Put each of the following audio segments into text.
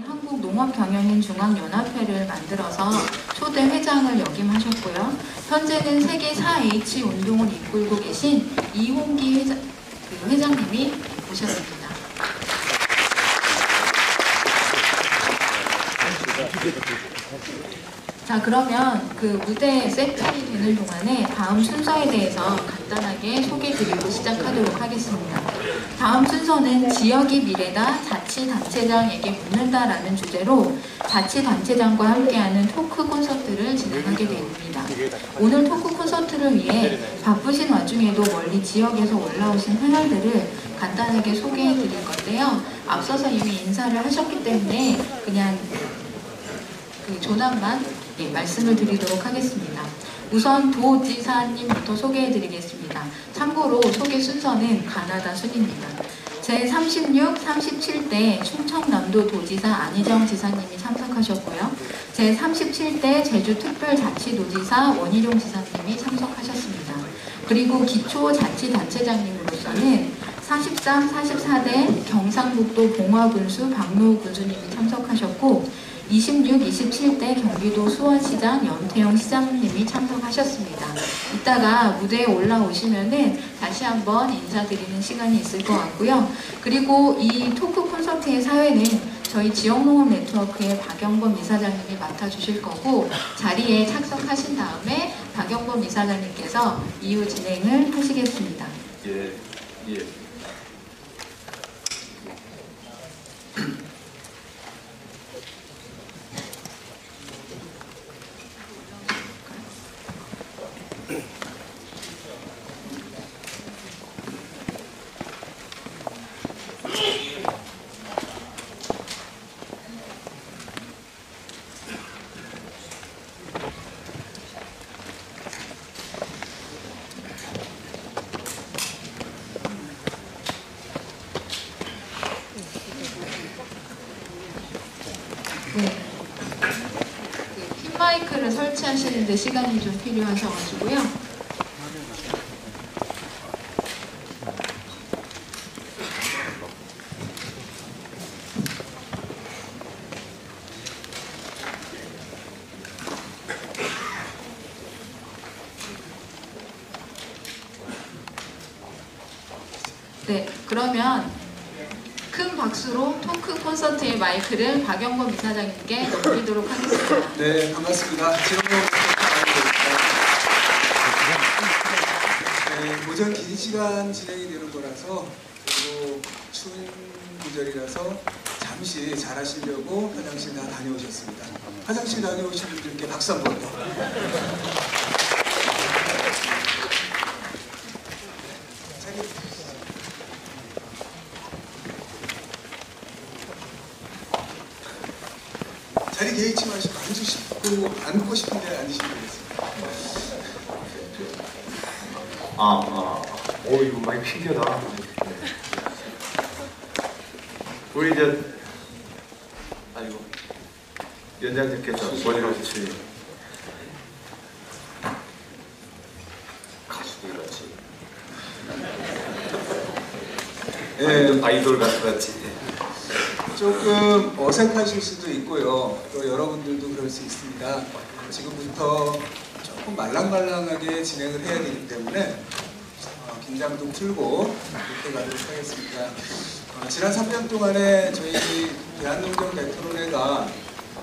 한국농업경영인 중앙연합회를 만들어서 초대 회장을 역임하셨고요. 현재는 세계 4H 운동을 이끌고 계신 이홍기 회장님이 오셨습니다. 자, 그러면 그 무대 세팅이 되는 동안에 다음 순서에 대해서 간단하게 소개드리고 시작하도록 하겠습니다. 다음 순서는 지역이 미래다, 자치단체장에게 묻는다라는 주제로 자치단체장과 함께하는 토크 콘서트를 진행하게 됩니다. 오늘 토크 콘서트를 위해 바쁘신 와중에도 멀리 지역에서 올라오신 패널들을 간단하게 소개해 드릴 건데요. 앞서서 이미 인사를 하셨기 때문에 그냥 그 조남만 말씀을 드리도록 하겠습니다. 우선 도지사님부터 소개해 드리겠습니다. 참고로 소개 순서는 가나다 순입니다. 제36, 37대 충청남도 도지사 안희정 지사님이 참석하셨고요. 제37대 제주특별자치도지사 원희룡 지사님이 참석하셨습니다. 그리고 기초자치단체장님으로서는 43, 44대 경상북도 봉화군수 박노우 군수님이 참석하셨고 26, 27대 경기도 수원시장 연태영 시장님이 참석하셨습니다. 이따가 무대에 올라오시면은 다시 한번 인사드리는 시간이 있을 것 같고요. 그리고 이 토크 콘서트의 사회는 저희 지역농업 네트워크의 박영범 이사장님이 맡아주실 거고 자리에 착석하신 다음에 박영범 이사장님께서 이후 진행을 하시겠습니다. 예. 핀마이크를 설치하시는데 시간이 좀 필요하셔가지고요. 네, 그러면 큰 박수로 토크 콘서트의 마이크를 박영범 이사장님께 넘기도록 하겠습니다. 네, 반갑습니다. 네, 오전 긴 시간 진행이 되는 거라서 그리고 추운 계절이라서 잠시 잘하시려고 화장실 다 다녀오셨습니다. 화장실 다녀오신 분들께 박수 한번 더. 자리 개의치 마시고 앉고 싶은데 앉으시면 되겠습니다. 오, 이거 많이 신기하다. 우리 아이고 연장님께서 원희룡씨 가수들 같이, 아이돌 가수 같이. 조금 어색하실 수도 있고요. 또 여러분들도 그럴 수 있습니다. 지금부터 조금 말랑말랑하게 진행을 해야 되기 때문에 긴장도 풀고 이렇게 가도록 하겠습니다. 지난 3년 동안에 저희 대한농정 네트워크가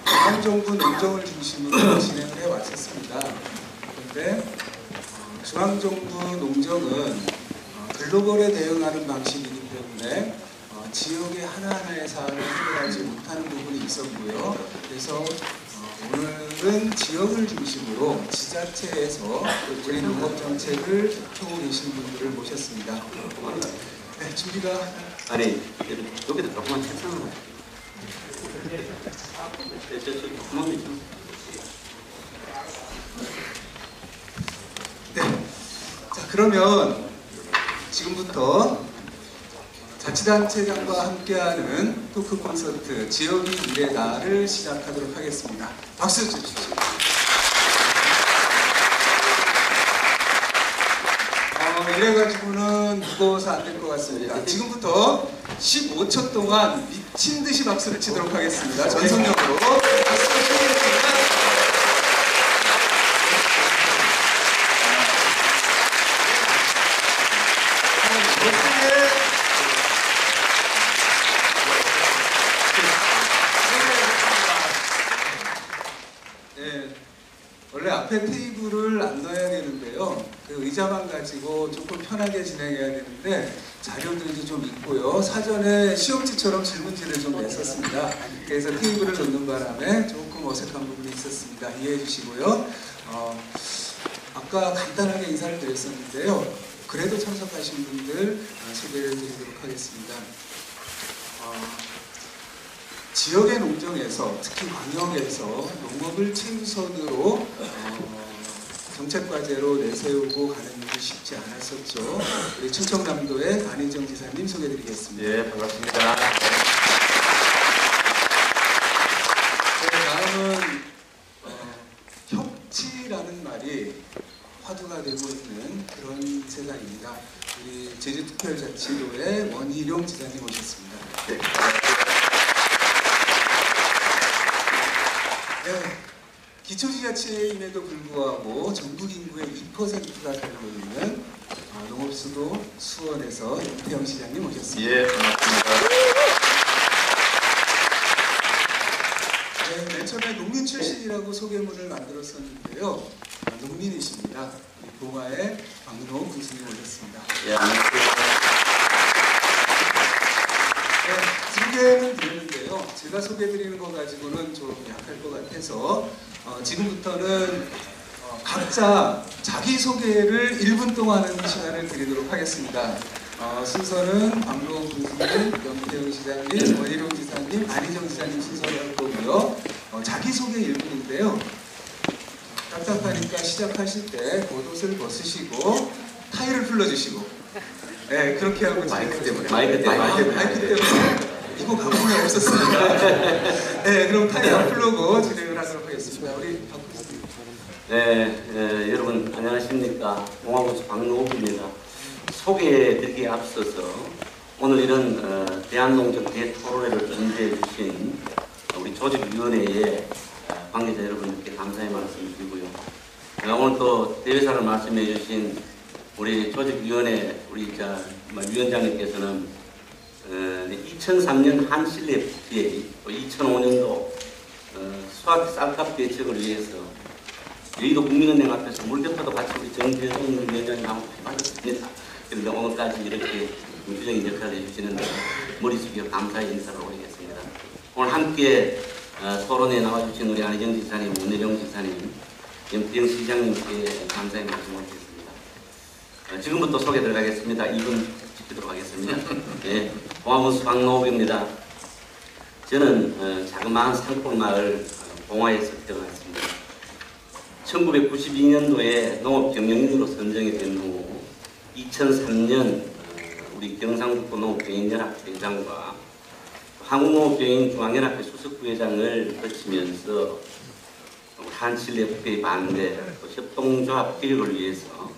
중앙정부 농정을 중심으로 진행을 해왔었습니다. 그런데 중앙정부 농정은 글로벌에 대응하는 방식이기 때문에 지역의 하나하나의 사안을 해결하지 못하는 부분이 있었고요. 그래서 오늘은 지역을 중심으로 지자체에서 우리 농업정책을 펴고 계신 분들을 모셨습니다. 네, 준비가... 아니, 여기다 조금만 책상을 네, 자 그러면 지금부터 자치단체장과 함께하는 토크 콘서트 지역이 미래다를 시작하도록 하겠습니다. 박수 주십시오. 이래가지고는 무거워서 안 될 것 같습니다. 지금부터 15초 동안 미친 듯이 박수를 치도록 하겠습니다. 전속력으로 박수를 치겠습니다. 원래 앞에 테이블을 안 넣어야 되는데요. 그 의자만 가지고 조금 편하게 진행해야 되는데 자료들도 좀 있고요. 사전에 시험지처럼 질문지를 좀 냈었습니다. 그래서 테이블을 넣는 바람에 조금 어색한 부분이 있었습니다. 이해해 주시고요. 아까 간단하게 인사를 드렸었는데요. 그래도 참석하신 분들 소개를 드리도록 하겠습니다. 지역의 농정에서 특히 광역에서 농업을 최우선으로 정책과제로 내세우고 가는 일이 쉽지 않았었죠. 우리 충청남도의 안희정 지사님 소개드리겠습니다. 예, 반갑습니다. 다음은 협치라는 말이 화두가 되고 있는 그런 세상입니다. 우리 제주특별자치도의 원희룡 지사님 오셨습니다. 네, 반갑습니다. 네, 기초지자체임에도 불구하고 전국 인구의 2%가 살고 있는 농업수도 수원에서 윤태영 시장님 오셨습니다. 예, 반갑습니다. 네, 맨 처음에 농민 출신이라고 소개문을 만들었었는데요. 농민이십니다. 봉화의 박노 군수님 오셨습니다. 예, 안녕하세요. 소개는 드렸는데요. 제가 소개드리는 거 가지고는 좀 약할 것 같아서 지금부터는 각자 자기소개를 1분 동안 하는 시간을 드리도록 하겠습니다. 순서는 박노 군수님, 염태영 시장님, 원희룡 지사님, 안희정 지사님 순서로 할 거고요. 자기소개 1분인데요. 답답하니까 시작하실 때 겉옷을 벗으시고 타이를 풀러주시고 네, 그렇게 하고 마이크 때문에. 마이크 때문에 이거 가방에 없었습니다. 네, 그럼 타이 안 풀고 진행을 하도록 하겠습니다. 우리 박 교수님. 네, 여러분 안녕하십니까. 봉화군수 박노욱입니다. 소개해드리기에 앞서서 오늘 이런 대한농정 대토론회를 준비해 주신 우리 조직위원회의 관계자 여러분들께 감사의 말씀을 드리고요. 오늘 또 대회사를 말씀해 주신 우리 조직위원회 우리 위원장님께서는 2003년 한신뢰 FTA, 2005년도 수학 쌀값 대책을 위해서 여의도 국민은행 앞에서 물대포도 같이 우리 정재동 위원장님하고 맞았습니다. 그런데 오늘까지 이렇게 민주적인 역할을 해주시는데 머리 숙여 감사의 인사를 올리겠습니다. 오늘 함께 토론에 나와주신 우리 안희정 지사님, 원희룡 지사님, 염태영 시장님께 감사의 말씀을 드리겠습니다. 지금부터 소개 들어가겠습니다. 2분 지키도록 하겠습니다. 네, 봉화군수 박노욱입니다. 저는 자그마한 산골마을 봉화에서 태어났습니다. 1992년도에 농업경영인으로 선정이 된 후 2003년 우리 경상북도 농업경영연합 회장과 한국농업경영중앙연합회 수석부회장을 거치면서 한신뢰 FTA 반대, 또 협동조합 개혁을 위해서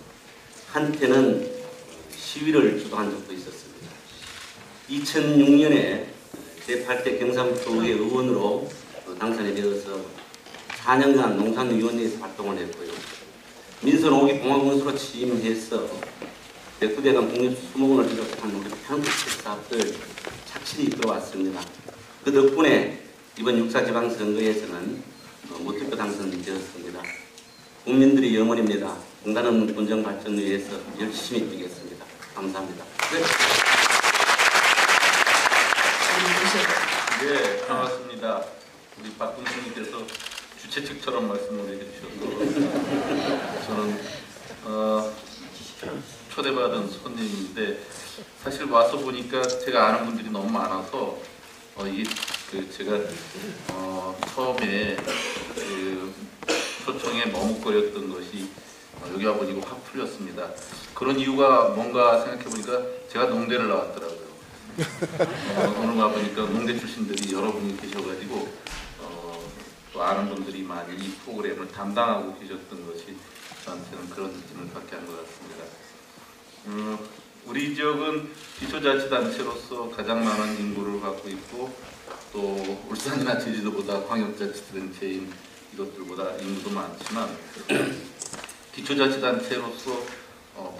한때는 시위를 주도한 적도 있었습니다. 2006년에 제8대 경상북도의회 의원으로 당선이 되어서 4년간 농산위원회에서 활동을 했고요. 민선 5기 봉화군수로 취임해서 109대간 국립수목원을 비롯한 우리 한국 사업들 착실히 이끌어왔습니다. 그 덕분에 이번 육사지방선거에서는 무투표 당선되었습니다. 국민들의 영원입니다. 공단 없는 본정 발전을 위해서 열심히 뛰겠습니다. 감사합니다. 네. 네, 반갑습니다. 우리 박 군수님께서 주최 측처럼 말씀을 해주셔서 저는 초대받은 손님인데 사실 와서 보니까 제가 아는 분들이 너무 많아서 제가 처음에 초청에 머뭇거렸던 것이 여기 와보니까 확 풀렸습니다. 그런 이유가 뭔가 생각해보니까 제가 농대를 나왔더라고요. 오늘 와보니까 농대 출신들이 여러분이 계셔가지고 또 아는 분들이 많이 이 프로그램을 담당하고 계셨던 것이 저한테는 그런 느낌을 받게 한 것 같습니다. 우리 지역은 기초자치단체로서 가장 많은 인구를 갖고 있고 또 울산이나 제주도보다 광역자치단체인 이것들보다 인구도 많지만 기초자치단체로서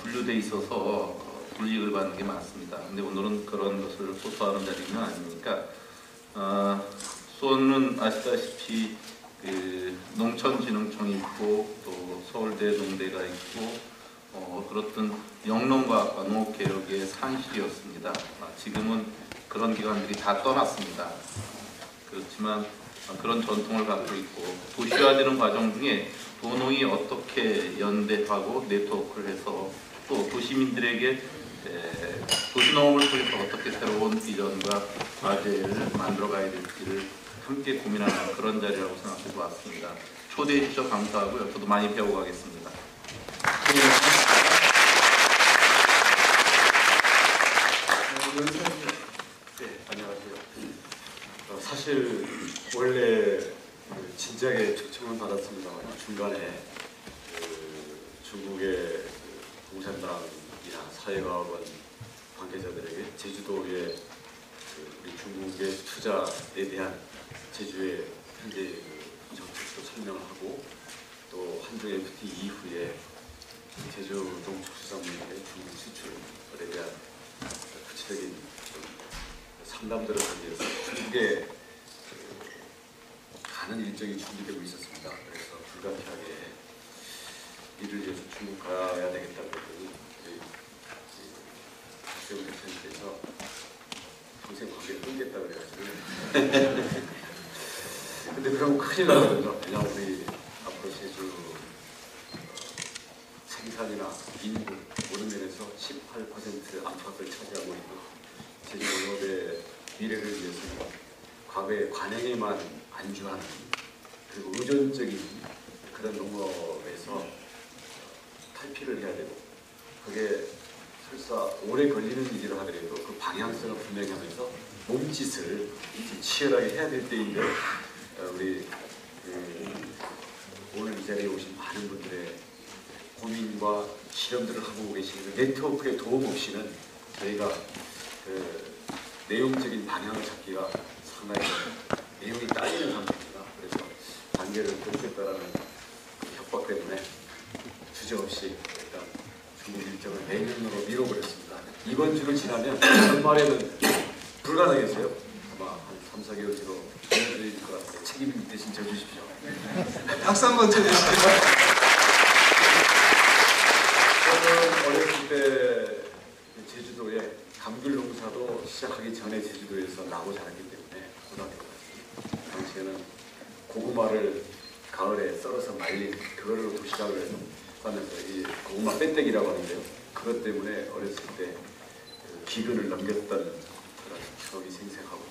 분류돼 있어서 불이익을 받는 게 많습니다. 근데 오늘은 그런 것을 호소하는 자리는 아니니까 수원은 아시다시피 그 농촌진흥청이 있고 또 서울대 농대가 있고 그렇던 영농과학과 농업개혁의 상실이었습니다. 지금은 그런 기관들이 다 떠났습니다. 그렇지만 그런 전통을 갖고 있고 도시화되는 과정 중에 도농이 어떻게 연대하고 네트워크를 해서 또 도시민들에게 도시농업을 통해서 어떻게 새로운 비전과 과제를 만들어가야 될지를 함께 고민하는 그런 자리라고 생각해 왔습니다. 초대해 주셔서 감사하고요. 저도 많이 배워가겠습니다. 네, 안녕하세요. 사실 원래 진작에 초청을 받았습니다만 중간에 중국의 공산당이나 사회과학원 관계자들에게 제주도의 우리 중국의 투자에 대한 제주의 현재 정책도 설명을 하고 또 한중 FTA 이후에 제주 농축수산물의 중국 수출에 대한 구체적인 상담들을 하기 위해서 중국에 가는 일정이 준비되고 있었습니다. 그래서 불가피하게 이를 위해서 중국 가야 되겠다고 했더니 박세훈 대표님께서 평생 관계를 끊겠다고 그래가지고 근데 그러면 큰일 나거든요. 왜냐하면 우리 앞으로 제주 생산이나 인구 모든 면에서 18% 안팎을 차지하고 있는 제주 농업의 미래를 위해서는 과거의 관행에만 안주하는 그리고 의존적인 그런 농업에서 탈피를 해야 되고 그게 설사 오래 걸리는 일이라 하더라도 그 방향성을 분명히 하면서 몸짓을 치열하게 해야 될 때인데 우리 오늘 이 자리에 오신 많은 분들의 고민과 실험들을 하고 계시는 네트워크의 도움 없이는 저희가 내용적인 방향을 찾기가 상당히 내용이 딸리는 상태입니다. 그래서 단계를 끊겠다라는 협박 때문에 주저없이 일단 중국 일정을 내년으로 미뤄버렸습니다. 이번 주를 지나면 연말에는 불가능해서요. 아마 한 3, 4개월 뒤로 보내드릴 것 같아요. 책임 대신 져주십시오. 박수 한번 쳐주시죠. 저는 어렸을 때 제주도에 감귤 농사도 시작하기 전에 제주도에서 나고 자랐기 때문에 고등학교까지 당시에는 고구마를 가을에 썰어서 말린 그거를 도시락을 해서 하면서 이 고구마 빼떼기라고 하는데요. 그것 때문에 어렸을 때 기근을 넘겼던 그런 추억이 생생하고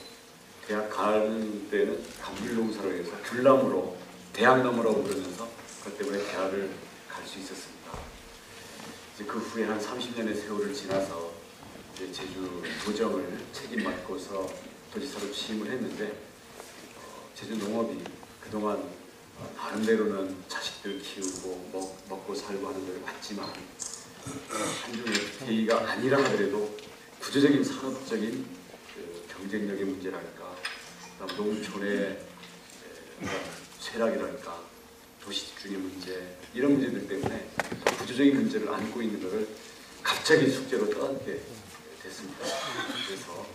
대학 가는 때는 감귤 농사를 해서 귤나무로 대학나무라고 부르면서 그것 때문에 대학을 갈 수 있었습니다. 이제 그 후에 한 30년의 세월을 지나서 이제 제주 도정을 책임맡고서 도지사로 취임을 했는데 제주 농업이 그동안 나름대로는 자식들 키우고 먹고 살고 하는 걸 봤지만 한중 FTA가 아니라 하더라도 구조적인 산업적인 경쟁력의 문제랄까, 농촌의 쇠락이랄까, 도시 집중의 문제 이런 문제들 때문에 구조적인 문제를 안고 있는 것을 갑자기 숙제로 떠안게 됐습니다. 그래서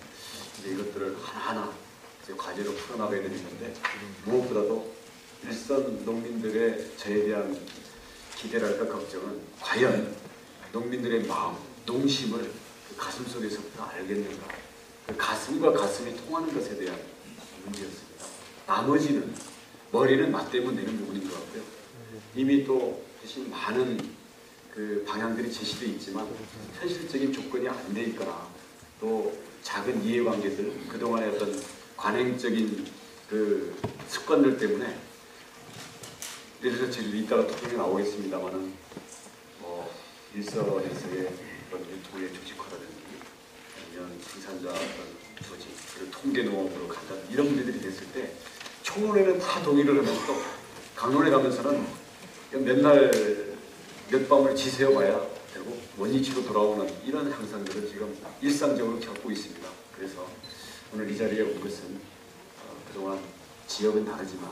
이제 이것들을 하나하나 이제 과제로 풀어나가야 되는 건데 무엇보다도 일선 농민들의 저에 대한 기대랄까 걱정은 과연 농민들의 마음, 농심을 그 가슴 속에서부터 알겠는가, 그 가슴과 가슴이 통하는 것에 대한 문제였습니다. 나머지는 머리는 맞대면 되는 부분인 것 같고요. 이미 또 사실 많은 그 방향들이 제시되어 있지만 현실적인 조건이 안 돼 있거나 또 작은 이해관계들, 그동안의 어떤 관행적인 그 습관들 때문에 예를 들어 제주도 이따가 토론이 나오겠습니다만은 일선에서의 어떤 유통의 조직화라든지 아니면 생산자 어떤 조직, 그리고 통계농업으로 간다 이런 문제들이 됐을 때 청론회는 다 동의를 하면서 강론회 가면서는 맨날 몇 밤을 지새워봐야 되고 원위치로 돌아오는 이런 향상들을 지금 일상적으로 겪고 있습니다. 그래서 오늘 이 자리에 온 것은 그동안 지역은 다르지만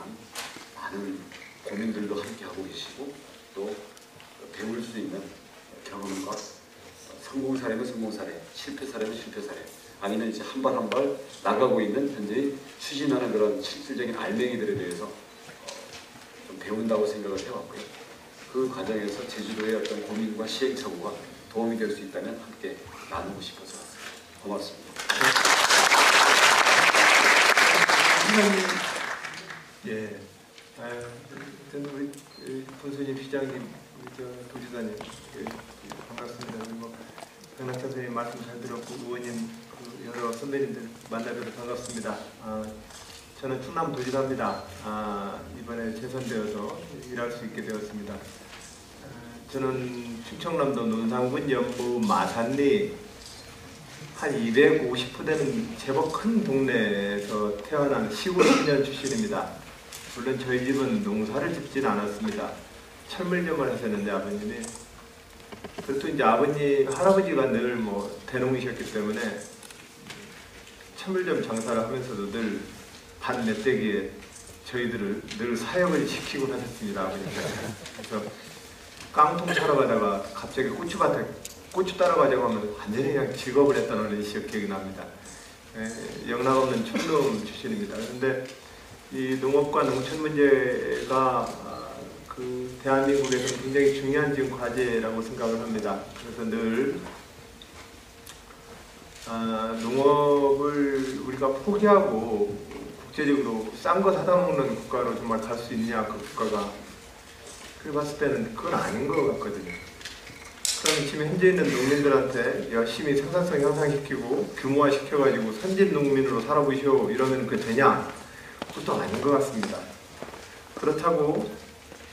많은 고민들도 함께하고 계시고 또 배울 수 있는 경험과 성공 사례는 성공 사례, 실패 사례는 실패 사례, 아니면 이제 한 발 한 발 나가고 있는 현재 추진하는 그런 실질적인 알맹이들에 대해서 좀 배운다고 생각을 해왔고요. 그 과정에서 제주도의 어떤 고민과 시행착오가 도움이 될 수 있다면 함께 나누고 싶어서 왔습니다. 고맙습니다. 시장님, 예, 저는 우리 본수님 시장님, 우리 도지사님 반갑습니다. 그리고 강낙찬 선생님 말씀 잘 들었고 의원님 여러 선배님들 만나뵈서 반갑습니다. 저는 충남도지사입니다. 이번에 재선되어서 일할 수 있게 되었습니다. 저는 충청남도 논산군 연무 마산리 한 250호 되는 제법 큰 동네에서 태어난 시골 청년 출신입니다. 물론 저희 집은 농사를 짓지는 않았습니다. 철물점을 하셨는데 아버님이, 그것도 이제 할아버지가 늘 뭐 대농이셨기 때문에 철물점 장사를 하면서도 늘 반 멧돼기에 저희들을 늘 사역을 시키곤 하셨습니다. 아버님께서. 그래서 깡통 차러 가다가 갑자기 고추밭에 고추 따라가자고 하면 완전히 그냥 직업을 했다는 기억이 납니다. 영락 없는 촌놈 출신입니다. 그런데 이 농업과 농촌 문제가 그 대한민국에서 굉장히 중요한 지금 과제라고 생각을 합니다. 그래서 늘 농업을 우리가 포기하고 국제적으로 싼 거 사다 먹는 국가로 정말 갈 수 있냐, 그 국가가. 그래 봤을 때는 그건 아닌 것 같거든요. 그럼 지금 현재 있는 농민들한테 열심히 생산성 향상시키고 규모화 시켜가지고 선진 농민으로 살아보시오 이러면 그게 되냐? 그것도 아닌 것 같습니다. 그렇다고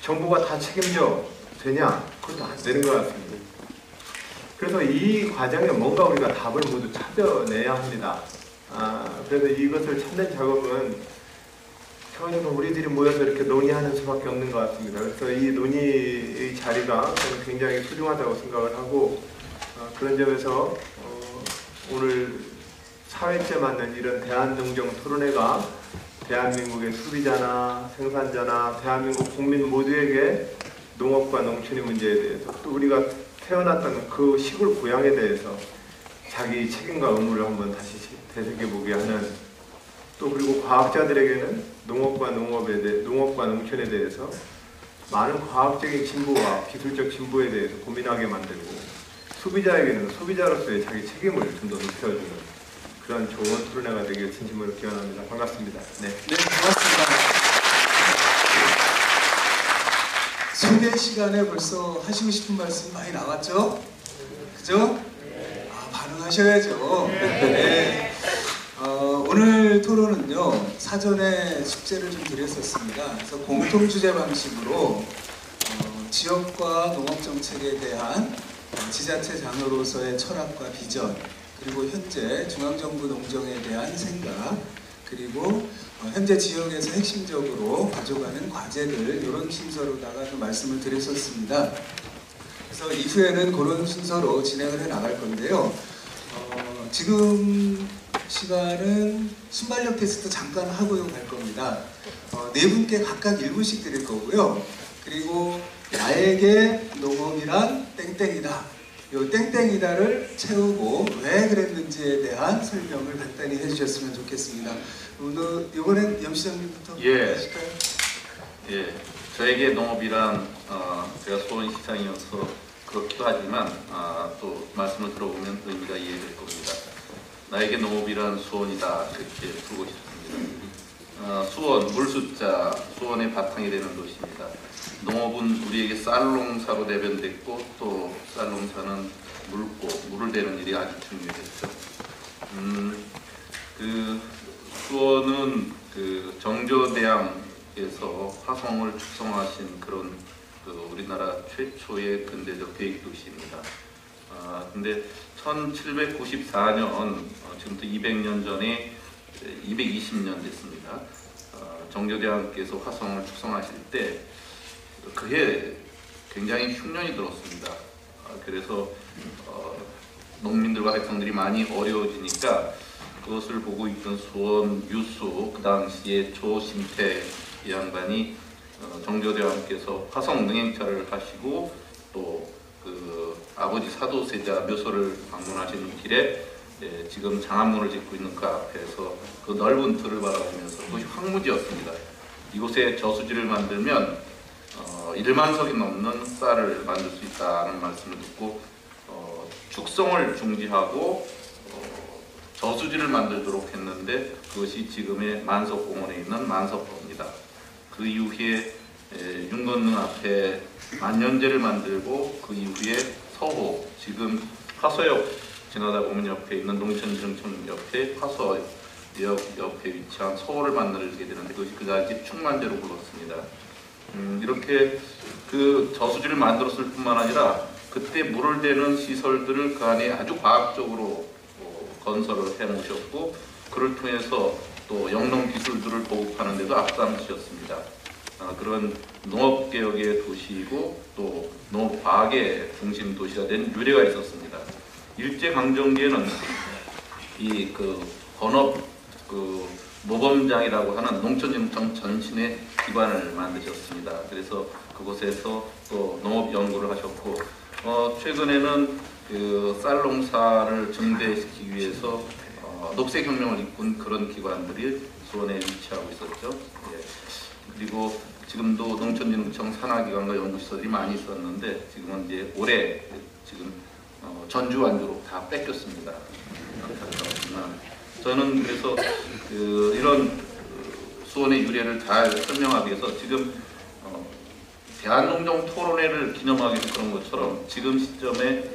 정부가 다 책임져 되냐? 그것도 안 되는 것 같습니다. 그래서 이 과정에 뭔가 우리가 답을 모두 찾아내야 합니다. 그래서 이것을 찾는 작업은 처음에 우리들이 모여서 이렇게 논의하는 수밖에 없는 것 같습니다. 그래서 이 논의의 자리가 저는 굉장히 소중하다고 생각을 하고, 그런 점에서 오늘 4회째 맞는 이런 대한농정 토론회가 대한민국의 소비자나 생산자나 대한민국 국민 모두에게 농업과 농촌의 문제에 대해서, 또 우리가 태어났던 그 시골 고향에 대해서 자기 책임과 의무를 한번 다시 되새겨보게 하는, 또 그리고 과학자들에게는 농업과 농촌에 대해서 많은 과학적인 진보와 기술적 진보에 대해서 고민하게 만들고, 소비자에게는 소비자로서의 자기 책임을 좀 더 높여주는 그런 좋은 토론회가 되길 진심으로 기원합니다. 반갑습니다. 네, 고맙습니다. 소개 시간에 벌써 하시고 싶은 말씀 많이 나왔죠? 그죠? 반응하셔야죠. 네. 오늘 토론은요, 사전에 숙제를 좀 드렸었습니다. 그래서 공통주제 방식으로 지역과 농업정책에 대한 지자체장으로서의 철학과 비전, 그리고 현재 중앙정부 농정에 대한 생각, 그리고 현재 지역에서 핵심적으로 가져가는 과제들, 이런 순서로다가 좀 말씀을 드렸었습니다. 그래서 이후에는 그런 순서로 진행을 해 나갈 건데요. 지금 시간은 순발력 테스트 잠깐 하고 갈 겁니다. 네 분께 각각 1분씩 드릴 거고요. 그리고 나에게 농업이란 땡땡이다. 요 땡땡이다를 채우고 왜 그랬는지에 대한 설명을 간단히 해주셨으면 좋겠습니다. 오늘 이번엔 염시장님부터 하실까요? 예, 저에게 농업이란 제가 수원시장이어서 그렇기도 하지만 또 말씀을 들어보면 의미가 이해될 겁니다. 나에게 농업이란 수원이다, 이렇게 부르고 싶습니다. 수원, 물숫자, 수원의 바탕이 되는 도시입니다. 농업은 우리에게 쌀농사로 대변됐고, 또 쌀농사는 물을 대는 일이 아주 중요했죠. 그 수원은 그 정조대왕께서 화성을 축성하신 그런 우리나라 최초의 근대적 계획도시입니다. 근데 1794년, 지금부터 200년 전에 220년 됐습니다. 정조대왕께서 화성을 축성하실 때 그해 굉장히 흉년이 들었습니다. 그래서 농민들과 백성들이 많이 어려워지니까 그것을 보고 있던 수원 유수 그 당시에 조심태 이 양반이 정조대왕께서 화성 능행차를 하시고 또 그 아버지 사도세자 묘소를 방문하시는 길에 지금 장안문을 짓고 있는 그 앞에서 그 넓은 틀을 바라보면서 그것이 황무지였습니다. 이곳에 저수지를 만들면 1만 석이 넘는 쌀을 만들 수 있다는 말씀을 듣고 축성을 중지하고 저수지를 만들도록 했는데 그것이 지금의 만석공원에 있는 만석포입니다. 그 이후에 윤건능 앞에 만년제를 만들고 그 이후에 서호, 지금 화서역 지나다 보면 옆에 있는 농촌진흥청 옆에 화서역 옆에 위치한 서호를 만들게 되는데 그것이 그 당시 충만제로 불렀습니다. 이렇게 그 저수지를 만들었을 뿐만 아니라 그때 물을 대는 시설들을 그 안에 아주 과학적으로 건설을 해 놓으셨고 그를 통해서 또 영농 기술들을 보급하는 데도 앞장서셨습니다. 그런 농업개혁의 도시이고 또 농업과학의 중심 도시가 된 유래가 있었습니다. 일제강점기에는 이 건업 모범장이라고 하는 농촌진흥청 전신의 기관을 만드셨습니다. 그래서 그곳에서 또 농업 연구를 하셨고 최근에는 그 쌀 농사를 증대시키기 위해서 녹색혁명을 이끈 그런 기관들이 수원에 위치하고 있었죠. 예. 그리고 지금도 농촌진흥청 산하기관과 연구시설이 많이 있었는데 지금은 이제 올해 지금 전주 완주로 다 뺏겼습니다. 안타깝지만 저는 그래서 이런 수원의 유래를 잘 설명하기 위해서 지금 대한농정 토론회를 기념하기 위해서 그런 것처럼 지금 시점에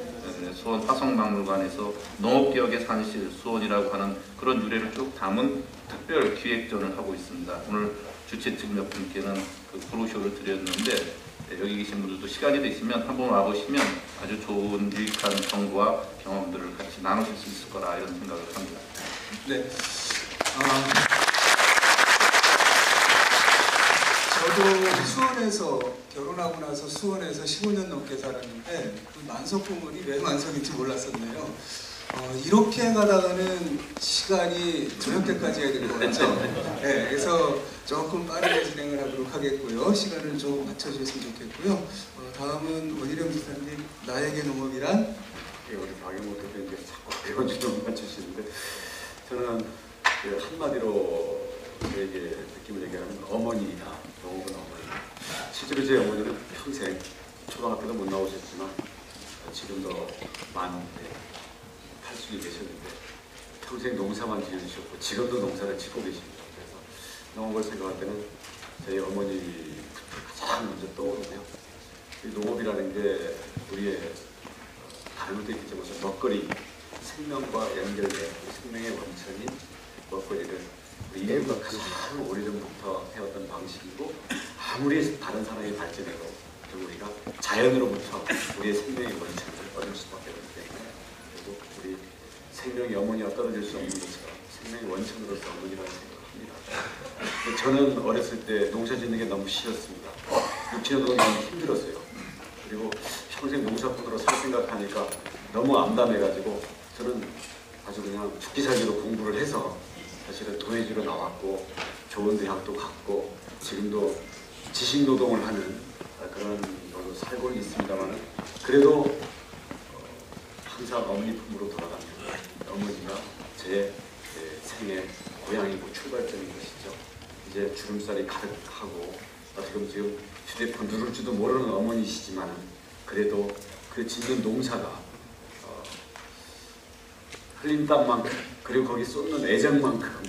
수원 화성박물관에서 농업개혁의 산실 수원이라고 하는 그런 유래를 쭉 담은 특별 기획전을 하고 있습니다. 오늘 주최 측 몇 분께는 그 브로셔를 드렸는데 여기 계신 분들도 시간이 되시면 한번 와보시면 아주 좋은 유익한 정보와 경험들을 같이 나누실 수 있을 거라 이런 생각을 합니다. 네. 저도 수원에서 결혼하고 나서 수원에서 15년 넘게 살았는데 그 만석공원이 왜 만석인지 몰랐었네요. 이렇게 가다가는 시간이 저녁 때까지 해야 될 것 같죠? 네, 그래서 조금 빠르게 진행을 하도록 하겠고요. 시간을 좀 맞춰주셨으면 좋겠고요. 다음은 원희룡 지사님, 나에게 농업이란? 우리 박영호 대표님께 자꾸 배워주 좀 맞추시는데 저는 한마디로 저에게 느낌을 얘기하면 어머니이다. 농업은 어머니. 실제로 제 어머니는 평생 초등학교도 못 나오셨지만 지금도 만 80이 계셨는데 평생 농사만 지으셨고 지금도 농사를 짓고 계십니다. 그래서 농업을 생각할 때는 저희 어머니부터 가장 먼저 떠오르고요. 이 농업이라는 게 우리의 다른 것도 있겠지만 먹거리, 생명과 연결된 생명의 원천인 먹거리를 우리 인류가 가장 오래전부터 해왔던 방식이고 아무리 다른 사람이 발전해도 우리가 자연으로부터 우리의 생명의 원천을 얻을 수밖에 없기 때문에 그리고 우리 생명의 어머니와 떨어질 수 없는 것처럼 생명의 원천으로서 어머니라는 생각을 합니다. 저는 어렸을 때 농사 짓는 게 너무 싫었습니다. 6년 동안 너무 힘들었어요. 그리고 평생 농사꾼으로 살 생각하니까 너무 암담해가지고 저는 아주 그냥 죽기 살기로 공부를 해서 사실은 도예지로 나왔고 좋은 대학도 갔고 지금도 지식노동을 하는 그런 걸로 살고 있습니다만 그래도 항상 어머니 품으로 돌아갑니다. 어머니가 제 생의 고향이고 출발점인 것이죠. 이제 주름살이 가득하고 지금 휴대폰 누를지도 모르는 어머니시지만 그래도 그 짓는 농사가 흘린 땀만큼 그리고 거기 쏟는 애정만큼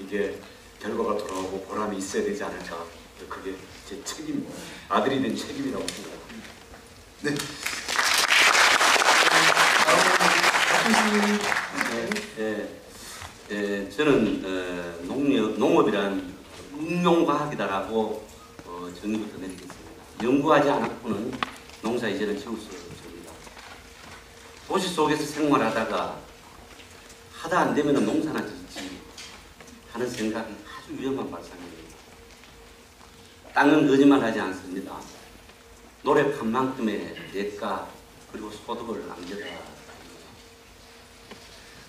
이게 결과가 돌아오고 보람이 있어야 되지 않을까. 그게 제 책임, 아들이 된 책임이라고 생각합니다. 네. 저는 농업이란 응용과학이다라고 정의부터 내리겠습니다. 연구하지 않고는 농사 이제는 지을 수 없습니다. 도시 속에서 생활하다가 하다 안 되면 농사나 짓지 하는 생각이 아주 위험한 발상입니다. 땅은 거짓말하지 않습니다. 노력한 만큼의 대가 그리고 소득을 남겨라.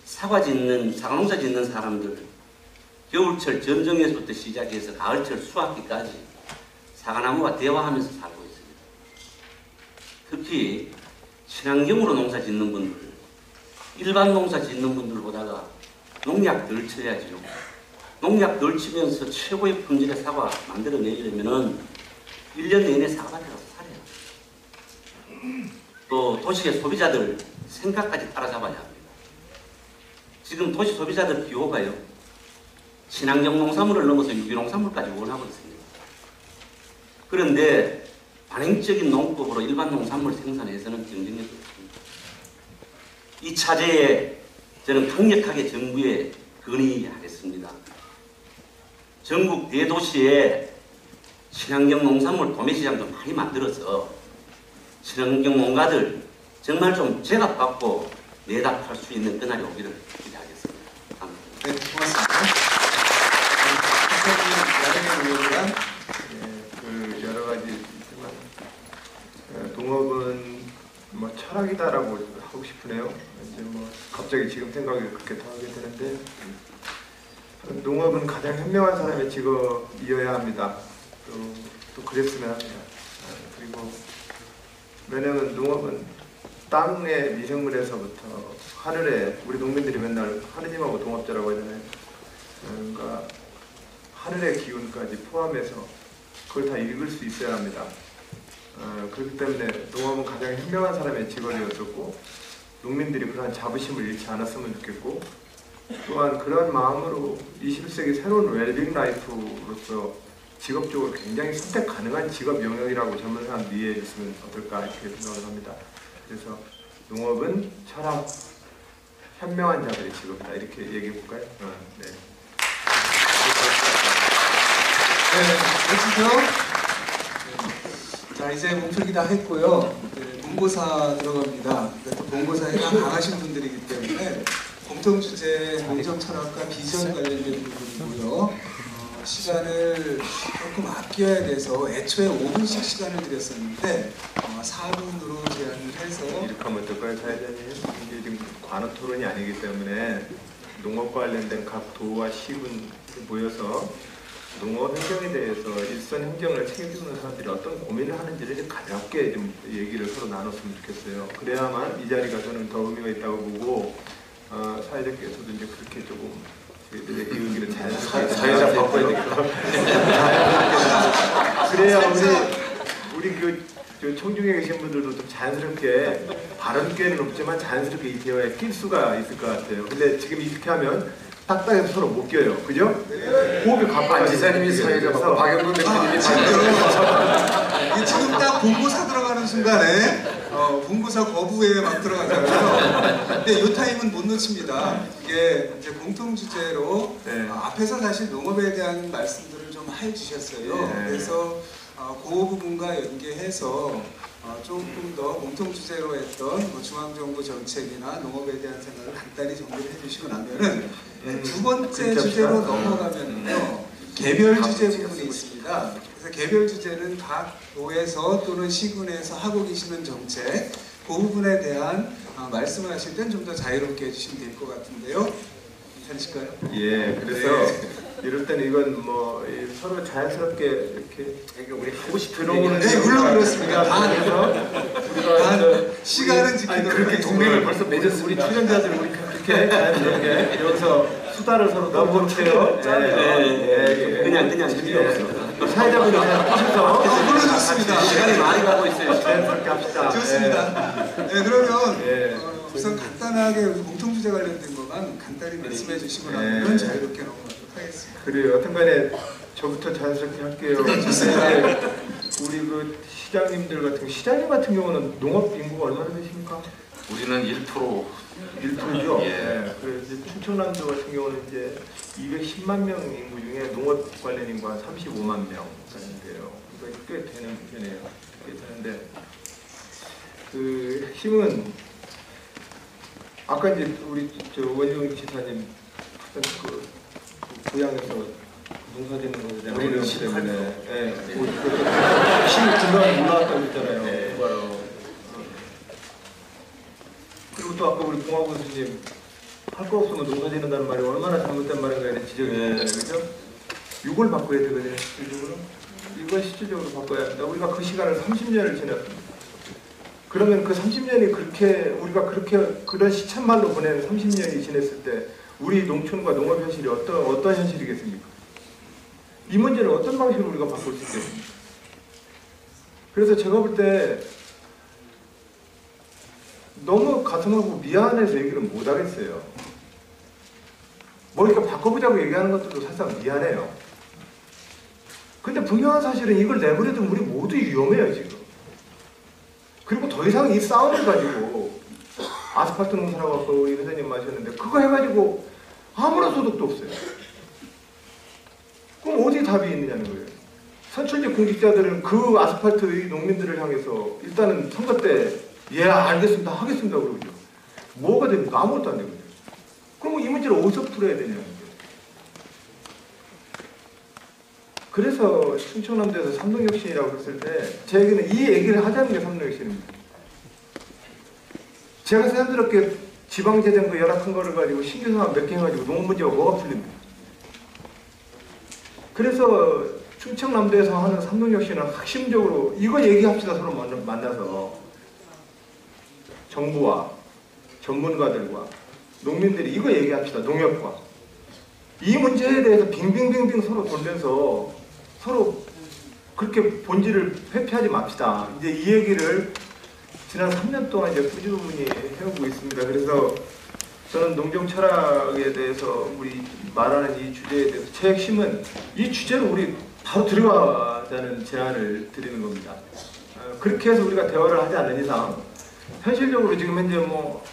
사과농사 짓는 사람들, 겨울철 전정에서부터 시작해서 가을철 수확기까지 사과나무와 대화하면서 살고 있습니다. 특히 친환경으로 농사 짓는 분들, 일반 농사 짓는 분들보다가 농약 덜 쳐야죠. 농약 덜 치면서 최고의 품질의 사과 만들어내려면은 1년 내내 사과밭에 가서 살아요. 또 도시의 소비자들 생각까지 따라잡아야 합니다. 지금 도시 소비자들 기호가요, 친환경 농산물을 넘어서 유기농산물까지 원하고 있습니다. 그런데 관행적인 농법으로 일반 농산물 생산해서는 경쟁력이 없습니다. 이 차제에 저는 강력하게 정부에 건의하겠습니다. 전국 대도시에 친환경 농산물 도매시장 좀 많이 만들어서 친환경 농가들 정말 좀 제값받고 내답할 수 있는 그날이 오기를 기대하겠습니다. 감사합니다. 네, 고맙습니다. 야당의 의원이랑 그 여러 가지 있지만 농업은 뭐 철학이다라고 하고 싶으네요. 이제 뭐 갑자기 지금 생각이 그렇게 더 하게 되는데, 농업은 가장 현명한 사람의 직업이어야 합니다. 또 그랬으면 합니다. 그리고 왜냐면 농업은 땅의 미생물에서부터 하늘에, 우리 농민들이 맨날 하느님하고 동업자라고 하잖아요. 그러니까 하늘의 기운까지 포함해서 그걸 다 읽을 수 있어야 합니다. 그렇기 때문에 농업은 가장 현명한 사람의 직업이었었고, 농민들이 그러한 자부심을 잃지 않았으면 좋겠고, 또한 그러한 마음으로 21세기 새로운 웰빙 라이프로서 직업적으로 굉장히 선택 가능한 직업 영역이라고 젊은 사람들이 이해해 줬으면 어떨까 이렇게 생각을 합니다. 그래서 농업은 철학, 현명한 자들의 직업이다 이렇게 얘기해 볼까요? 네. 멋지죠? 자, 이제 몸풀기 다 했고요. 본고사 들어갑니다. 또 본고사에 강하신 분들이기 때문에 공통주제, 공정 철학과 비전 관련된 부분이고요. 시간을 조금 아껴야 돼서 애초에 5분씩 시간을 드렸었는데 4분으로 제한을 해서 이렇게 하면 어떨까요, 사회자님? 이게 지금 관훈 토론이 아니기 때문에 농업 관련된 각 도와 시군 모여서 농업 행정에 대해서 일선 행정을 책임지는 사람들이 어떤 고민을 하는지를 좀 가볍게 좀 얘기를 서로 나눴으면 좋겠어요. 그래야만 이 자리가 저는 더 의미가 있다고 보고, 사회자께서도 이제 그렇게 조금 저희들의 이 의기를 자연스럽게 사회자 바꿔야 되겠다. 그래야 우리 그 청중에 계신 분들도 좀 자연스럽게 발언 기회는 없지만 자연스럽게 이 대화에 낄 수가 있을 것 같아요. 근데 지금 이렇게 하면 딱딱해서 서로 못 껴요. 그죠? 호흡이 가빠져. 지사님이 사회자서 박영근 대표님이 지금 딱 본고사 들어가는 순간에 본고사 거부에 막 들어가잖아요. 근데 이 타임은 못 놓칩니다. 이게 이제 공통 주제로 앞에서 사실 농업에 대한 말씀들을 좀 해주셨어요. 그래서 그 부분과 연계해서 조금 더 공통 주제로 했던 중앙정부 정책이나 농업에 대한 생각을 간단히 정리를 해주시고 나면은 두 번째 주제로 넘어가면요, 개별 주제 부분이 있습니다. 그래서 개별 주제는 각 도에서 또는 시군에서 하고 계시는 정책, 그 부분에 대한 말씀을 하실 땐 좀 더 자유롭게 해주시면 될 것 같은데요. 괜찮으실까요? 예, 그래서 이럴 때는 이건 뭐 서로 자연스럽게 이렇게 우리 하고 싶은 들어오는 네, 물론 그렇습니다. 우리가 시간은 지키도록 그렇게 동맹을 벌써 맺었습니다. 우리 출연자들 우리 그렇게 자연스럽게 여기서 수다를 서로 넘어쳐요. 그냥 재미없어. 사회자분들 하셔서 물론 좋습니다. 시간이 많이 가고 있어요. 자연스럽게 합시다. 좋습니다. 네, 그러면 우선 간단하게 공통 주제 관련된 것만 간단히 말씀해 주시고 나면 자유롭게 넘어가도록 하겠습니다. 그래요. 여튼간에 저부터 자연스럽게 할게요. 좋습니다. 우리 그 시장님 같은 경우는 농업 인구가 얼마나 되십니까? 우리는 1%. 1%죠. 예. 그래서 충청남도 같은 경우는 이제 210만 명 인구 중에 농업 관련 인구가 35만 명인데요. 그러니까 꽤 되는 편이에요. 꽤 되는데 그 힘은 아까 이제 우리 원영 지사님 그 고향에서 농사짓는 거잖아요. 우리는 때문에. 힘이 중간에 올라왔다고 했잖아요. 봉화군수님 할 거 없으면 농사 짓는다는 말이 얼마나 잘못된 말인가 이런 지적이 있잖아요. 그죠? 이걸 바꿔야 되거든요. 실질적으로. 이걸 실질적으로 바꿔야 한다. 우리가 그 시간을 30년을 지났습니다. 그러면 그 30년이 그렇게 우리가 그렇게 그런 시참말로 보내는 30년이 지냈을 때 우리 농촌과 농업 현실이 어떤 현실이겠습니까? 이 문제를 어떤 방식으로 우리가 바꿀 수 있겠습니까? 그래서 제가 볼 때 너무 가슴 아프고 미안해서 얘기를 못 하겠어요. 뭐 이렇게 바꿔보자고 얘기하는 것들도 사실상 미안해요. 근데 분명한 사실은 이걸 내버려두면 우리 모두 위험해요, 지금. 그리고 더 이상 이 싸움을 가지고 아스팔트 농사라고 아까 우리 회장님 마셨는데 그거 해가지고 아무런 소득도 없어요. 그럼 어디 답이 있느냐는 거예요. 선출직 공직자들은 그 아스팔트 농민들을 향해서 일단은 선거 때 예 알겠습니다 하겠습니다 그러죠. 뭐가 됩니까? 아무것도 안 되거든요. 그럼 이 문제를 어디서 풀어야 되냐는 거예요. 그래서 충청남도에서 삼동혁신이라고 했을 때 제 얘기는 이 얘기를 하자는 게 삼동혁신입니다. 제가 새삼스럽게 지방재정도 열악한 거를 가지고 신규 사업 몇 개 해가지고 농업 문제가 뭐가 풀립니까? 그래서 충청남도에서 하는 삼동혁신은 핵심적으로 이거 얘기합시다. 서로 만나서 정부와 전문가들과 농민들이 이거 얘기합시다. 농협과 이 문제에 대해서 빙빙빙빙 서로 돌면서 서로 그렇게 본질을 회피하지 맙시다. 이제 이 얘기를 지난 3년 동안 이제 꾸준히 해오고 있습니다. 그래서 저는 농경 철학에 대해서 우리 말하는 이 주제에 대해서 제 핵심은 이 주제로 우리 바로 들어가자는 제안을 드리는 겁니다. 그렇게 해서 우리가 대화를 하지 않는 이상 현실적으로 지금 현재 뭐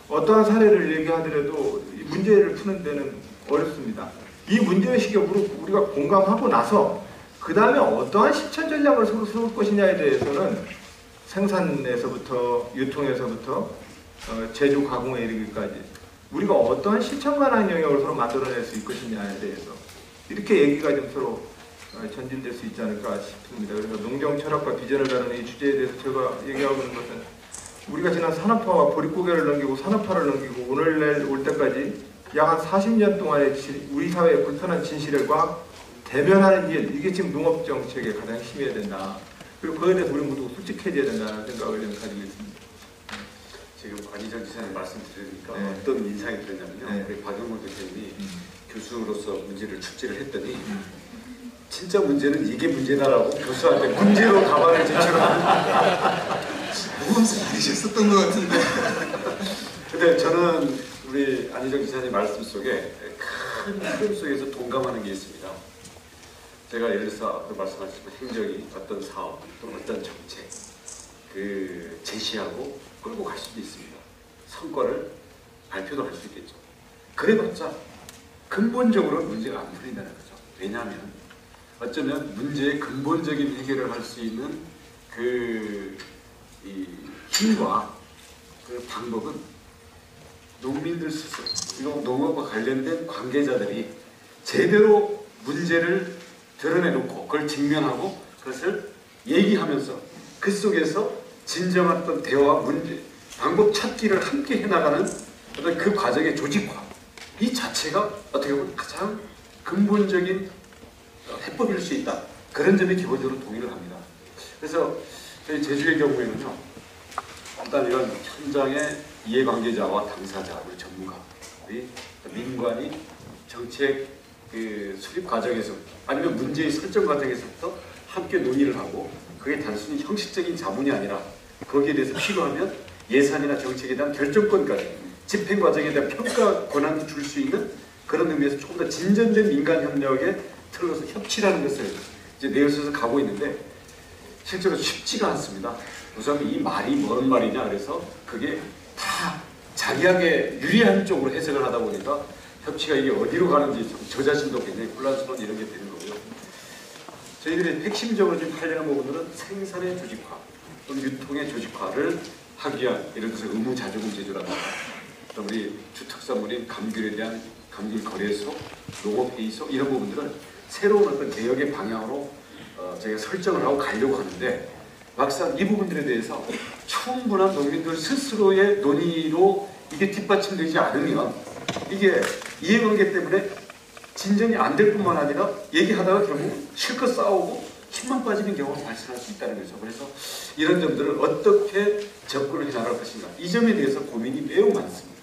어떠한 사례를 얘기하더라도 이 문제를 푸는 데는 어렵습니다. 이 문제의식에 우리가 공감하고 나서 그 다음에 어떠한 실천 전략을 서로 세울 것이냐에 대해서는 생산에서부터 유통에서부터 제조 가공에 이르기까지 우리가 어떠한 실천 가능한 영역을 서로 만들어낼 수 있을 것이냐에 대해서 이렇게 얘기가 좀 서로 전진될 수 있지 않을까 싶습니다. 그래서 농경 철학과 비전을 다루는 이 주제에 대해서 제가 얘기하고 있는 것은 우리가 지난 산업화와 보릿고개를 넘기고 산업화를 넘기고 오늘날 올 때까지 약 한 40년 동안의 우리 사회의 불편한 진실과 대면하는 일, 이게 지금 농업 정책의 가장 핵심이어야 된다. 그리고 그에 대해서 우리 모두 솔직해져야 된다는 생각을 좀 가지고 있습니다. 지금 안희정 지사님 말씀 들으니까 네. 어떤 인상이 들었냐면요. 네. 우리 박영문 대표님이 교수로서 문제를 출제를 했더니 진짜 문제는 이게 문제다라고 교수한테 문제로 가방을 제출하는 무거워서 다니셨었던 것 같은데. 근데 저는 우리 안희정 지사님 말씀 속에 큰 흐름 속에서 동감하는 게 있습니다. 제가 예를 들어서 아까 말씀하셨지만 행정이 어떤 사업 또는 어떤 정책 그 제시하고 끌고 갈 수도 있습니다. 성과를 발표도 할 수 있겠죠. 그래봤자 근본적으로 문제가 안 풀린다는 거죠. 왜냐하면 어쩌면 문제의 근본적인 해결을 할 수 있는 이 힘과 그 방법은 농민들 스스로 그리고 농업과 관련된 관계자들이 제대로 문제를 드러내놓고 그걸 직면하고 그것을 얘기하면서 그 속에서 진정한 어떤 대화와 문제, 방법 찾기를 함께 해나가는 어떤 그 과정의 조직화 이 자체가 어떻게 보면 가장 근본적인 해법일 수 있다. 그런 점에 기본적으로 동의를 합니다. 그래서 저희 제주의 경우에는요. 일단 이런 현장의 이해관계자와 당사자, 우리 전문가, 우리 민관이 정책 수립 과정에서 아니면 문제의 설정 과정에서부터 함께 논의를 하고 그게 단순히 형식적인 자문이 아니라 거기에 대해서 필요하면 예산이나 정책에 대한 결정권까지 집행 과정에 대한 평가 권한도 줄 수 있는 그런 의미에서 조금 더 진전된 민간 협력의 틀로서 협치라는 것을 이제 내세워서 가고 있는데 실제로 쉽지가 않습니다. 우선 이 말이 뭔 말이냐 그래서 그게 다 자기에게 유리한 쪽으로 해석을 하다 보니까 협치가 이게 어디로 가는지 저 자신도 굉장히 혼란스러운 이런 게 되는 거고요. 저희들이 핵심적으로 지금 하려는 부분들은 생산의 조직화 또는 유통의 조직화를 하기 위한 예를 들어서 의무자조금 제조라든가 또 우리 주특산물인 감귤에 대한 감귤 거래소, 농업회의소 이런 부분들은 새로운 어떤 개혁의 방향으로 저희가 설정을 하고 가려고 하는데 막상 이 부분들에 대해서 충분한 농민들 스스로의 논의로 이게 뒷받침되지 않으면 이게 이해관계 때문에 진전이 안 될 뿐만 아니라 얘기하다가 결국 실컷 싸우고 힘만 빠지는 경우가 발생할 수 있다는 거죠. 그래서 이런 점들을 어떻게 접근을 해나갈 것인가, 이 점에 대해서 고민이 매우 많습니다.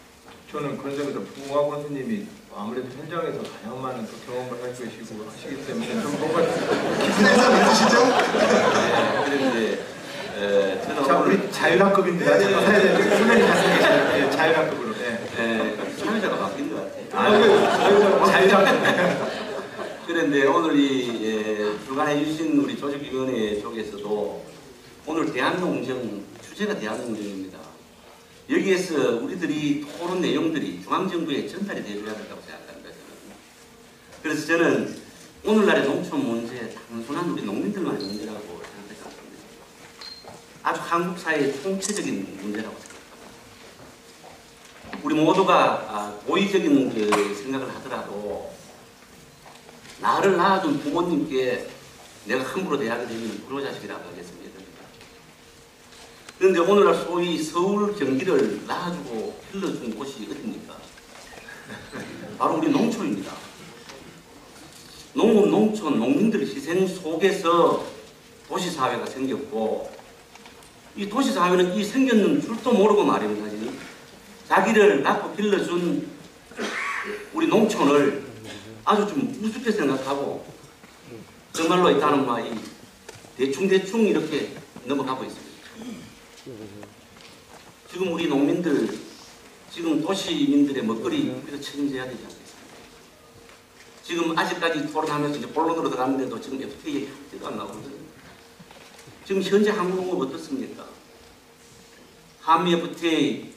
저는 그런 점에서 봉화 권수님이 아무래도 현장에서 가장 많은 또 경험을 할 것이고 하시기 때문에 좀 뭔가 기분에서 믿으시죠? 그런데 저는 자, 오늘 우리 자율학급입니다. 잠깐 해야 되는데 수면이 말씀하시는 자율학급으로. 참여자가 바뀐 것 같아요. 자율학급. 그런데 오늘 이 주관해 주신 우리 조직위원회 쪽에서도 오늘 대한농정, 주제가 대한농정입니다. 여기에서 우리들이 토론 내용들이 중앙정부에 전달이 되어야 된다고 생각합니다. 그래서 저는 오늘날의 농촌 문제 단순한 우리 농민들만의 문제라고 생각합니다. 아주 한국 사회의 총체적인 문제라고 생각합니다. 우리 모두가 도의적인 그 생각을 하더라도 나를 낳아준 부모님께 내가 함부로 대하게 되면 불효자식이라고 하겠습니다. 그런데 오늘날 소위 서울 경기를 낳아주고 길러준 곳이 어딥니까? 바로 우리 농촌입니다. 농업, 농촌, 농민들 희생 속에서 도시사회가 생겼고, 이 도시사회는 이 생겼는 줄도 모르고 말입니다. 자기를 낳고 길러준 우리 농촌을 아주 좀 우습게 생각하고 정말로 있다는 말이 대충 이렇게 넘어가고 있습니다. 지금 우리 농민들, 지금 도시민들의 먹거리 우리가 책임져야 되지 않겠습니까? 지금 아직까지 토론하면서 이제 본론으로 들어갔는데도 지금 FTA 얘기 하지도 안 나오거든요. 지금 현재 한국농업 어떻습니까? 한미 FTA,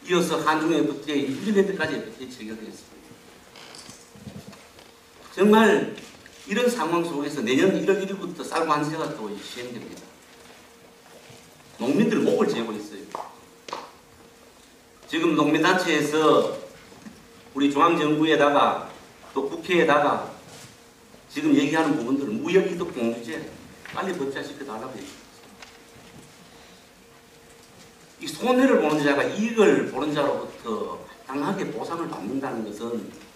이어서 한중 FTA, 뉴질랜드까지 FTA 체결되었습니다. 정말 이런 상황 속에서 내년 1월 1일부터 쌀 관세가 또 시행됩니다. 농민들 목을 재고 있어요. 지금 농민단체에서 우리 중앙정부에다가 또 국회에다가 지금 얘기하는 부분들은 무역이득 공유제 빨리 법제화시켜달라고 얘기합니다. 이 손해를 보는 자가 이익을 보는 자로부터 당하게 보상을 받는다는 것은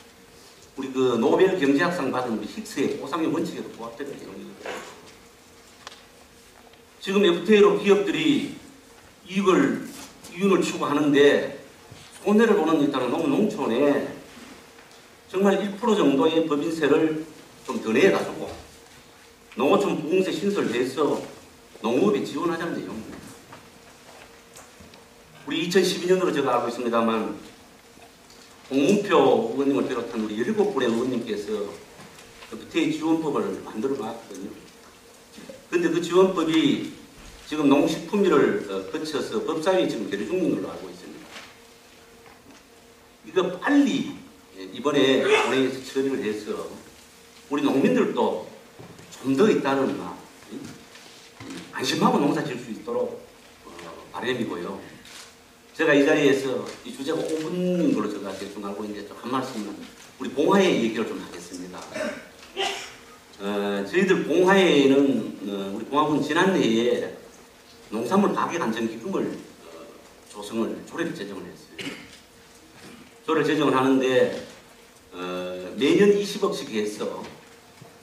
우리 그 노벨 경제학상 받은 우리 힉스의 보상의 원칙에도 부합되는 내용이거든요. 지금 FTA로 기업들이 이윤을 추구하는데 손해를 보는 일단은 농촌에 정말 1% 정도의 법인세를 좀 더 내가지고 농어촌 부흥세 신설해서 농업에 지원하자는 내용입니다. 우리 2012년으로 제가 알고 있습니다만 홍문표 의원님을 비롯한 우리 17분의 의원님께서 FTA 지원법을 만들어 놨거든요. 그런데 그 지원법이 지금 농식품위를 거쳐서 법사위에 지금 계류 중인 걸로 알고 있습니다. 이거 빨리 이번에 본회의에서 처리를 해서 우리 농민들도 좀 더 있다는 안심하고 농사 지을 수 있도록 바람이고요. 제가 이 자리에서 이 주제가 5분인 걸로 제가 대충 알고 있는데 좀 한 말씀은 우리 봉화회 얘기를 좀 하겠습니다. 저희들 봉화회는 우리 봉화군 지난해에 농산물 가격 안정 기금을 조례를 제정을 했어요. 조례를 제정을 하는데 매년 20억씩 해서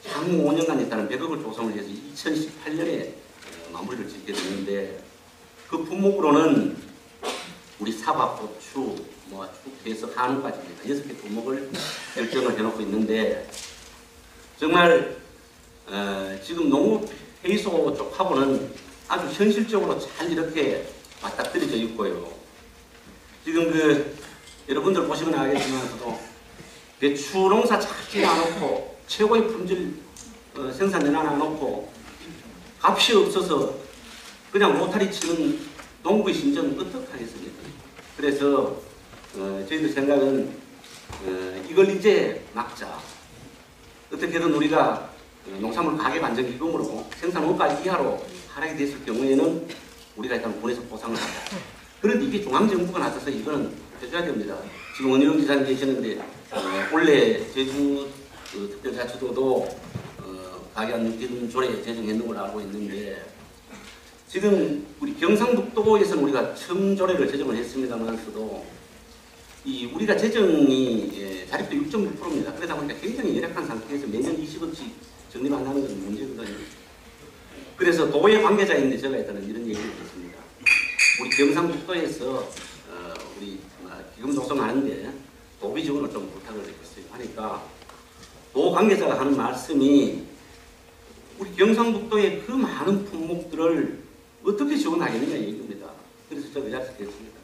향후 5년간 일단은 100억을 조성을 해서 2018년에 마무리를 짓게 되는데 그 품목으로는 우리 사과, 고추, 축해서 한우까지입니다. 6개 품목을 결정을 해놓고 있는데 정말 지금 농업회의소 쪽하고는 아주 현실적으로 잘 이렇게 맞닥뜨려져 있고요. 지금 여러분들 보시면 알겠지만서도 배추 농사 잘 지어놓고 최고의 품질 생산 내놔놓고 값이 없어서 그냥 로타리 치는 농부의 심정은 어떡하겠습니까? 그래서 저희들 생각은 이걸 이제 막자. 어떻게든 우리가 농산물 가격 안정기금으로 생산 원가 이하로 하락이 됐을 경우에는 우리가 일단 군에서 보상을 하자. 그런데 이게 중앙정부가 나서서 이거는 해줘야 됩니다. 지금 원희룡 지사님 계시는데 원래 제주 특별자치도도 가격 안정기금 조례 제정했는 걸로 알고 있는데 지금 우리 경상북도에서는 우리가 처음 조례를 제정을 했습니다만서도 우리가 재정이 자립도 6.6%입니다. 그러다 보니까 굉장히 열악한 상태에서 매년 20원씩 적립한다는 건 문제거든요. 그래서 도의 관계자인데 제가 일단은 이런 얘기를 했습니다. 우리 경상북도에서 우리 기금 조성하는데 도비 지원을 좀 부탁을 했어요. 하니까 도 관계자가 하는 말씀이 우리 경상북도의 그 많은 품목들을 어떻게 지원하겠느냐 얘기입니다. 그래서 제가 그 자리에서 했습니다.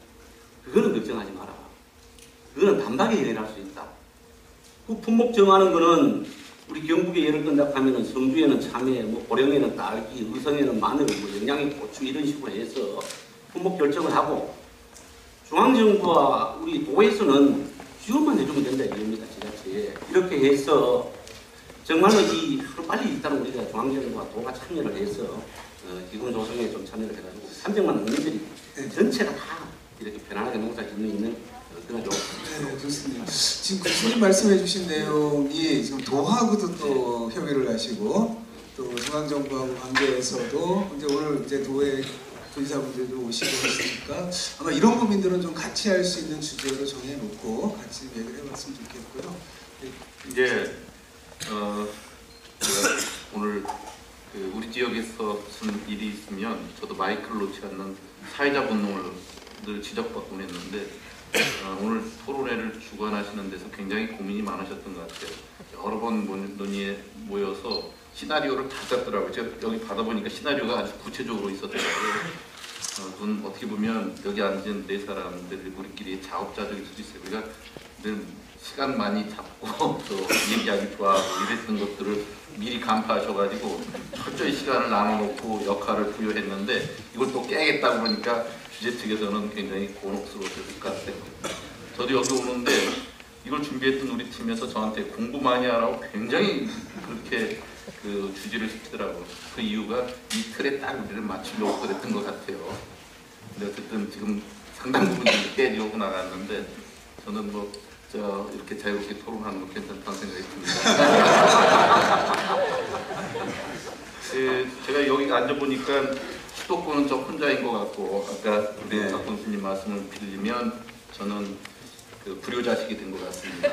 그거는 걱정하지 마라. 그거는 단박에 해결할 수 있다. 그 품목 정하는 거는 우리 경북에 예를 든다고 하면은 성주에는 참외, 고령에는 딸기, 의성에는 마늘, 영양에 고추 이런 식으로 해서 품목 결정을 하고 중앙정부와 우리 도에서는 지원만 해주면 된다 이겁니다. 지자체에 이렇게 해서 정말로 이 하루빨리 일단은 우리가 중앙정부와 도가 참여를 해서 기금 조성에 좀 참여를 해가지고 300만 농민들이 전체가 다 이렇게 편안하게 농사 짓는 있는 그런 네, 좋습니다. 지금 교수님 말씀해 주신 내용이 지금 도하고도 또 협의를 하시고 또 중앙정부하고 관계에서도 이제 오늘 이제 도의 도지사분들도 오시고 했으니까 아마 이런 고민들은 좀 같이 할 수 있는 주제로 정해놓고 같이 얘기를 해봤으면 좋겠고요. 이제 제가 오늘 우리 지역에서 무슨 일이 있으면 저도 마이크를 놓지 않는 사회자 본능을 늘 지적받곤 했는데 오늘 토론회를 주관하시는 데서 굉장히 고민이 많으셨던 것 같아요. 여러 번 논의에 모여서 시나리오를 다 짰더라고요. 제가 여기 받아보니까 시나리오가 아주 구체적으로 있었더라고요. 어떻게 보면 여기 앉은 네 사람들 우리끼리 자업자족일 수도 있어요. 우리가 늘 시간 많이 잡고 또 얘기하기 좋아하고 이랬던 것들을 미리 간파하셔가지고 철저히 시간을 나눠놓고 역할을 부여했는데 이걸 또 깨겠다고 그러니까 주재 측에서는 굉장히 곤혹스러웠을 것 같아요. 저도 여기 오는데 이걸 준비했던 우리 팀에서 저한테 공부 많이 하라고 굉장히 그렇게 주지를 시키더라고요. 그 이유가 이 틀에 딱 우리를 맞추려고 그랬던 것 같아요. 근데 어쨌든 지금 상당 부분 깨지고 나갔는데 저는 이렇게 자유롭게 토론하는 거 괜찮다는 생각이 듭니다. 제가 여기 앉아보니까 수도권은 저 혼자인 것 같고 아까 우리 박군수님 말씀을 빌리면 저는 불효자식이 된 것 같습니다.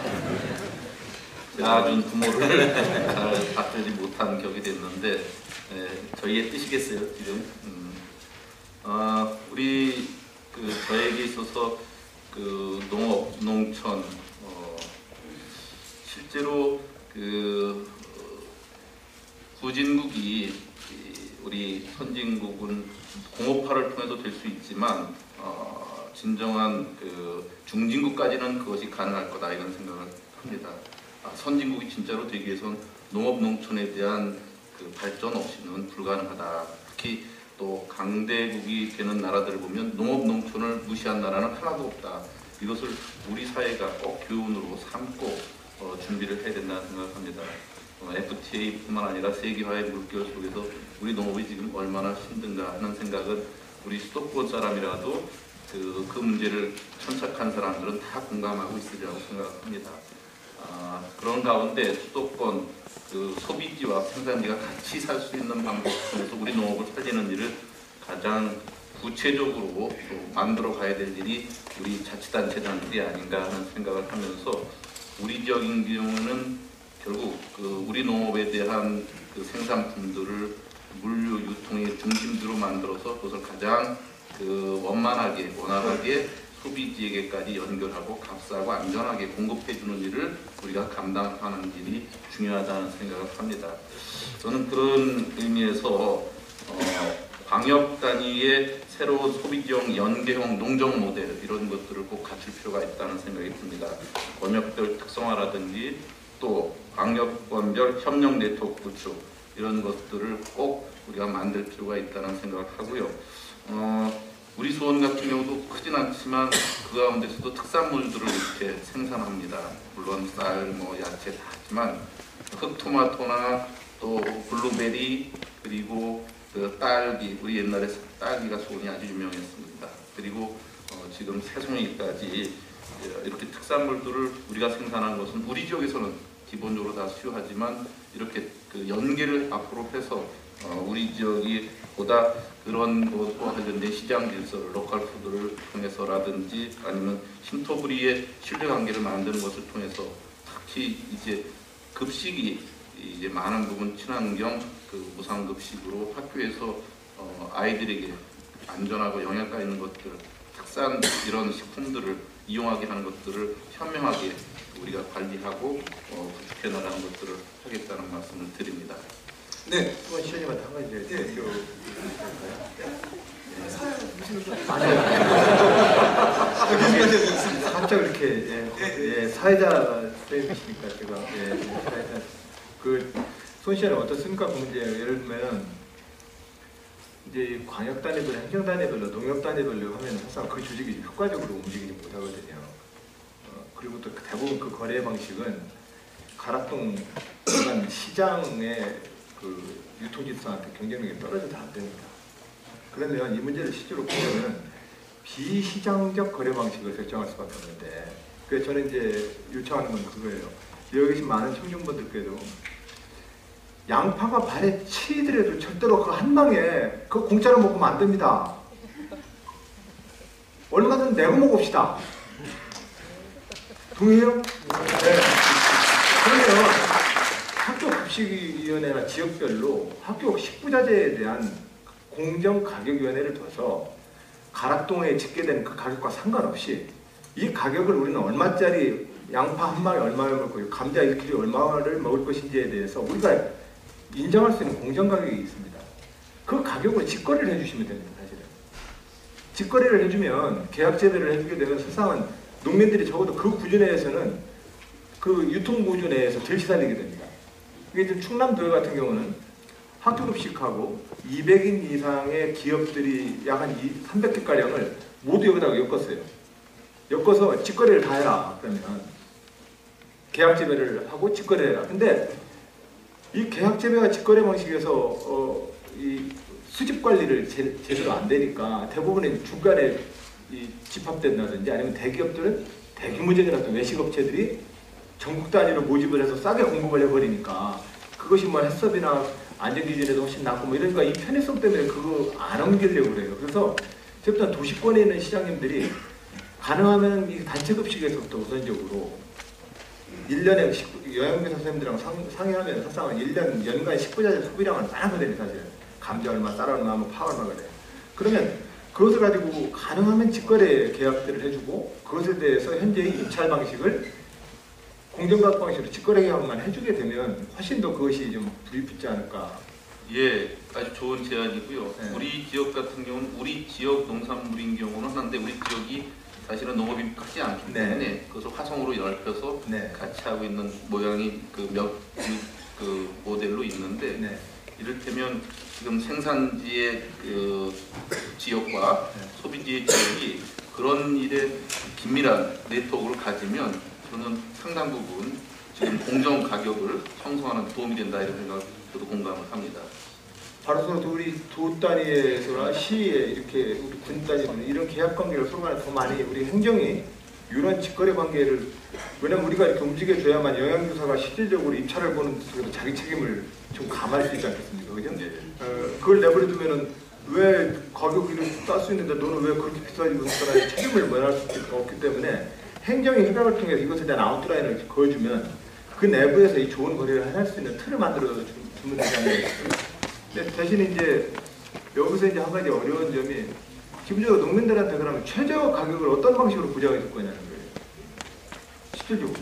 낳아준 부모를 잘 받들지 못한 격이 됐는데 저희의 뜻이겠어요 지금. 우리 저에게 있어서 농업, 농촌 실제로 후진국이 우리 선진국은 공업화를 통해도 될 수 있지만 진정한 중진국까지는 그것이 가능할 거다 이런 생각을 합니다. 선진국이 진짜로 되기 위해서는 농업, 농촌에 대한 발전 없이는 불가능하다. 특히 또 강대국이 되는 나라들을 보면 농업, 농촌을 무시한 나라는 하나도 없다. 이것을 우리 사회가 꼭 교훈으로 삼고 준비를 해야 된다는 생각을 합니다. FTA뿐만 아니라 세계화의 물결 속에서 우리 농업이 지금 얼마나 힘든가 하는 생각은 우리 수도권 사람이라도 그 문제를 천착한 사람들은 다 공감하고 있으리라고 생각합니다. 그런 가운데 수도권 소비지와 생산지가 같이 살 수 있는 방법 중에서 우리 농업을 살리는 일을 가장 구체적으로 또 만들어 가야 될 일이 우리 자치단체장들이 아닌가 하는 생각을 하면서 우리 지역인 경우는 결국 우리 농업에 대한 생산품들을 물류 유통의 중심지로 만들어서 그것을 가장 원만하게 원활하게 소비지에게까지 연결하고 값싸고 안전하게 공급해주는 일을 우리가 감당하는 일이 중요하다는 생각을 합니다. 저는 그런 의미에서 광역 단위의 새로운 소비지형 연계형 농정 모델 이런 것들을 꼭 갖출 필요가 있다는 생각이 듭니다. 권역별 특성화라든지 또 광역권별 협력 네트워크 구축 이런 것들을 꼭 우리가 만들 필요가 있다는 생각을 하고요. 우리 수원 같은 경우도 크진 않지만 그 가운데서도 특산물들을 이렇게 생산합니다. 물론 쌀, 야채 다 하지만 흑토마토나 또 블루베리 그리고 딸기, 우리 옛날에 딸기가 수원이 아주 유명했습니다. 그리고 지금 새송이까지 이렇게 특산물들을 우리가 생산한 것은 우리 지역에서는 기본적으로 다 수요하지만 이렇게 연계를 앞으로 해서 우리 지역이 보다 그런 것과 관련된 시장 질서를 로컬 푸드를 통해서라든지 아니면 신토부리의 신뢰관계를 만드는 것을 통해서 특히 이제 급식이 이제 많은 부분 친환경 그 무상급식으로 학교에서 아이들에게 안전하고 영양가 있는 것들, 특산 이런 식품들을 이용하게 하는 것들을 현명하게 우리가 관리하고 구축해 나가는 것들을 하겠다는 말씀을 드립니다. 네. 수원 시장님한테 한 가지 네. 살짝 이렇게 사회자 쌤이시니까 제가 사회자 그 수원 시장은 어떻습니까? 그 문제 예를 들면 이제 광역 단위별로, 행정 단위별로, 농협 단위별로 하면 항상 그 조직이 효과적으로 움직이지 못하거든요. 그리고 또 대부분 그 거래 방식은 가락동 일반 시장의 그 유통질서한테 경쟁력이 떨어져도 안 됩니다. 그러면 이 문제를 실제로 보면은 비시장적 거래 방식을 결정할 수밖에 없는데, 그래서 저는 이제 요청하는 건 그거예요. 여기 계신 많은 청중분들께도 양파가 발에 치이더라도 절대로 그 한 방에 그거 공짜로 먹으면 안 됩니다. 얼마든 내고 먹읍시다. 동의해요? 네. 그러면 학교급식위원회나 지역별로 학교 식부자재에 대한 공정가격위원회를 둬서 가락동에 집계된 그 가격과 상관없이 이 가격을 우리는 얼마짜리 양파 한 방에 얼마를 먹고 감자 1kg 얼마를 먹을 것인지에 대해서 우리가 인정할 수 있는 공정가격이 있습니다. 그 가격을 직거래를 해주시면 됩니다. 사실은 직거래를 해주면 계약 재배를 해주게 되면 세상은 농민들이 적어도 그 구조 내에서는 그 유통구조 내에서 덜 시달리게 됩니다. 이게 지금 충남도에 같은 경우는 학교급식하고 200인 이상의 기업들이 약 한 300개가량을 모두 여기다가 엮었어요. 엮어서 직거래를 다 해라. 그러면 계약 재배를 하고 직거래를 해라. 근데 이 계약 재배와 직거래 방식에서 이 수집 관리를 제대로 안 되니까 대부분의 중간에 이 집합된다든지 아니면 대기업들은 대규모적인 외식업체들이 전국 단위로 모집을 해서 싸게 공급을 해버리니까 그것이 뭐 해썹이나 안전기준에도 훨씬 낮고 뭐 이러니까 이 편의성 때문에 그거 안 옮기려고 그래요. 그래서 제가 도시권에 있는 시장님들이 가능하면 이 단체급식에서부터 우선적으로 1년에 영양교사 선생님들이랑 상의하면 사실은 1년 연간 식부자재 소비량을 많거든요. 사실 감자 얼마, 쌀 얼마, 뭐 파 얼마 그래. 그러면 그것을 가지고 가능하면 직거래 계약들을 해주고 그것에 대해서 현재의 입찰 방식을 공정가격 방식으로 직거래 계약만 해주게 되면 훨씬 더 그것이 좀 불이익지 않을까. 예, 아주 좋은 제안이고요. 네. 우리 지역 같은 경우는 우리 지역 농산물인 경우는 하는데 우리 지역이 사실은 농업이 크지 않기 때문에 네. 그것을 화성으로 넓혀서 네. 같이 하고 있는 모양이 그 모델로 있는데 네. 이를테면 지금 생산지의 그 지역과 네. 소비지의 지역이 그런 일에 긴밀한 네트워크를 가지면 저는 상당 부분 지금 공정 가격을 형성하는 데 도움이 된다 이런 생각을 저도 공감을 합니다. 바로서 우리 도 단위에서나 시에 이렇게 우리 군 단위에서 이런 계약 관계를 서로 간에 더 많이 우리 행정이 이런 직거래 관계를 왜냐면 우리가 이렇게 움직여줘야만 영양교사가 실질적으로 입찰을 보는 속에서 자기 책임을 좀 감할 수 있지 않겠습니까? 그죠? 네. 그걸 내버려두면은 왜 가격을 쌀 수 있는데 너는 왜 그렇게 비싸지고 있더라 책임을 면할 수 없기 때문에 행정이 협약을 통해서 이것에 대한 아웃라인을 그어주면 그 내부에서 이 좋은 거래를 할 수 있는 틀을 만들어 주면 되지 않겠습니까? 근데 대신 이제 여기서 이제 한 가지 어려운 점이 기본적으로 농민들한테 그러면 최저 가격을 어떤 방식으로 보장해 줄 거냐는 거예요. 실질적으로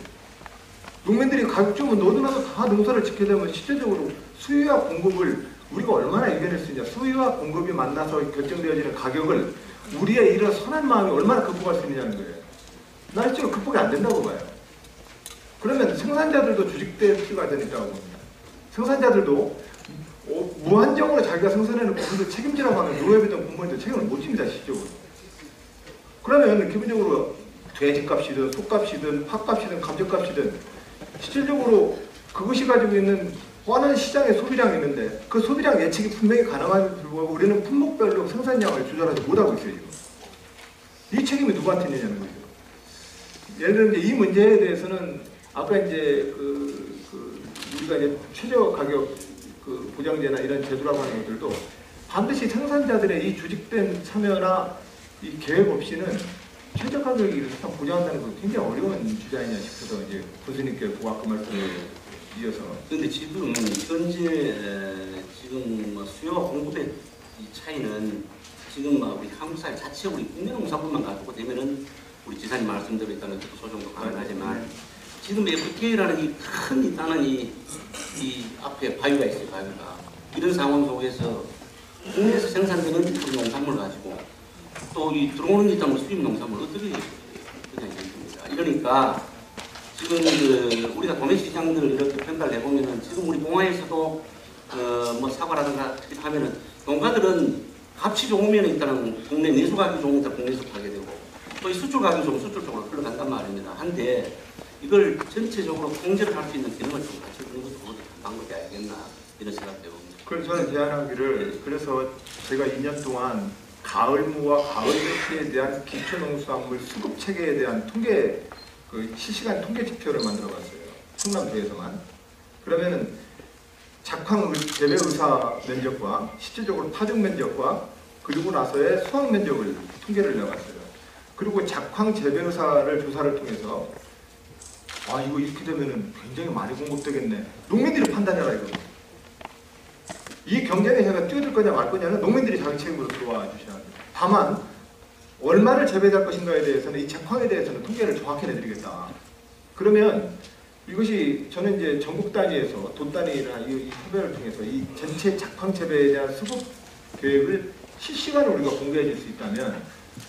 농민들이 가격 주면 너도나도 다 농사를 짓게 되면 실질적으로 수요와 공급을 우리가 얼마나 이겨낼 수 있냐. 수요와 공급이 만나서 결정되어지는 가격을 우리의 이런 선한 마음이 얼마나 극복할 수 있느냐는 거예요. 나 실제로 극복이 안 된다고 봐요. 그러면 생산자들도 조직될 필요가 있다고 봅니다. 생산자들도 무한정으로 자기가 생산해놓고 그것을 책임지라고 하면 농협이든 공무원이든 책임을 못 집니다. 실질적으로. 그러면 기본적으로 돼지값이든 소값이든 팥값이든 감자값이든 실질적으로 그것이 가지고 있는 뻔한 시장의 소비량이 있는데 그 소비량 예측이 분명히 가능함에도 불구하고 우리는 품목별로 생산량을 조절하지 못하고 있어요. 지금. 이 책임이 누구한테 있느냐는 거죠. 예를 들면 이제 이 문제에 대해서는 아까 이제 우리가 이제 최저 가격 그 보장제나 이런 제도라고 하는 것들도 반드시 생산자들의 이 조직된 참여나 이 계획 없이는 최저 가격이 일단 보장한다는 건 굉장히 어려운 주장이냐 싶어서 이제 교수님께 아까 말씀을 이어서. 그런데 지금 현재 지금 뭐 수요와 공급의 이 차이는 지금 우리 한국 사회 자체 우리 국내 농산물만 가지고 되면은 우리 지사님 말씀대로 일단은 소송도 가능하지만 지금 FTA라는 이 큰 일단은 이 앞에 바위가 있어요. 바위가 이런 상황 속에서 국내에서 생산되는 우리 농산물 가지고 또 이 들어오는 일단 수입 농산물 어떻게 그냥 됩니다. 이러니까 지금 우리가 도매 시장들 이렇게 평가를 해보면은 지금 우리 봉화에서도 뭐 사과라든가 하면은 농가들은 값이 좋으면 일단은 국내 내수 가격이 좋으니까 국내에서 팔게 되고 또 이 수출 가격이 좋으면 수출 쪽으로 흘러간단 말입니다. 한데 이걸 전체적으로 통제를 할 수 있는 기능을 좀 갖춰주는 것도 그것도 방법이 아니겠나 이런 생각이 듭니다. 그래서 저는 제안하기를 그래서 제가 2년 동안 가을무와 가을매시에 대한 기초농수산물 수급 체계에 대한 통계 실시간 통계 지표를 만들어봤어요. 충남도에서만. 그러면은 작황 재배 의사 면적과 실질적으로 파종 면적과 그리고 나서의 수확 면적을 통계를 내봤어요. 그리고 작황 재배 의사를 조사를 통해서 아 이거 이렇게 되면은 굉장히 많이 공급되겠네. 농민들이 판단해라 이거. 이 경쟁에 제가 뛰어들 거냐 말 거냐는 농민들이 자기 책임으로 들어와 주셔야 돼요. 다만 얼마를 재배할 것인가에 대해서는 이 작황에 대해서는 통계를 정확히 내드리겠다. 그러면 이것이 저는 이제 전국 단위에서 돈 단위나 이 협회를 통해서 이 전체 작황 재배에 대한 수급 계획을 실시간으로 우리가 공개해 줄 수 있다면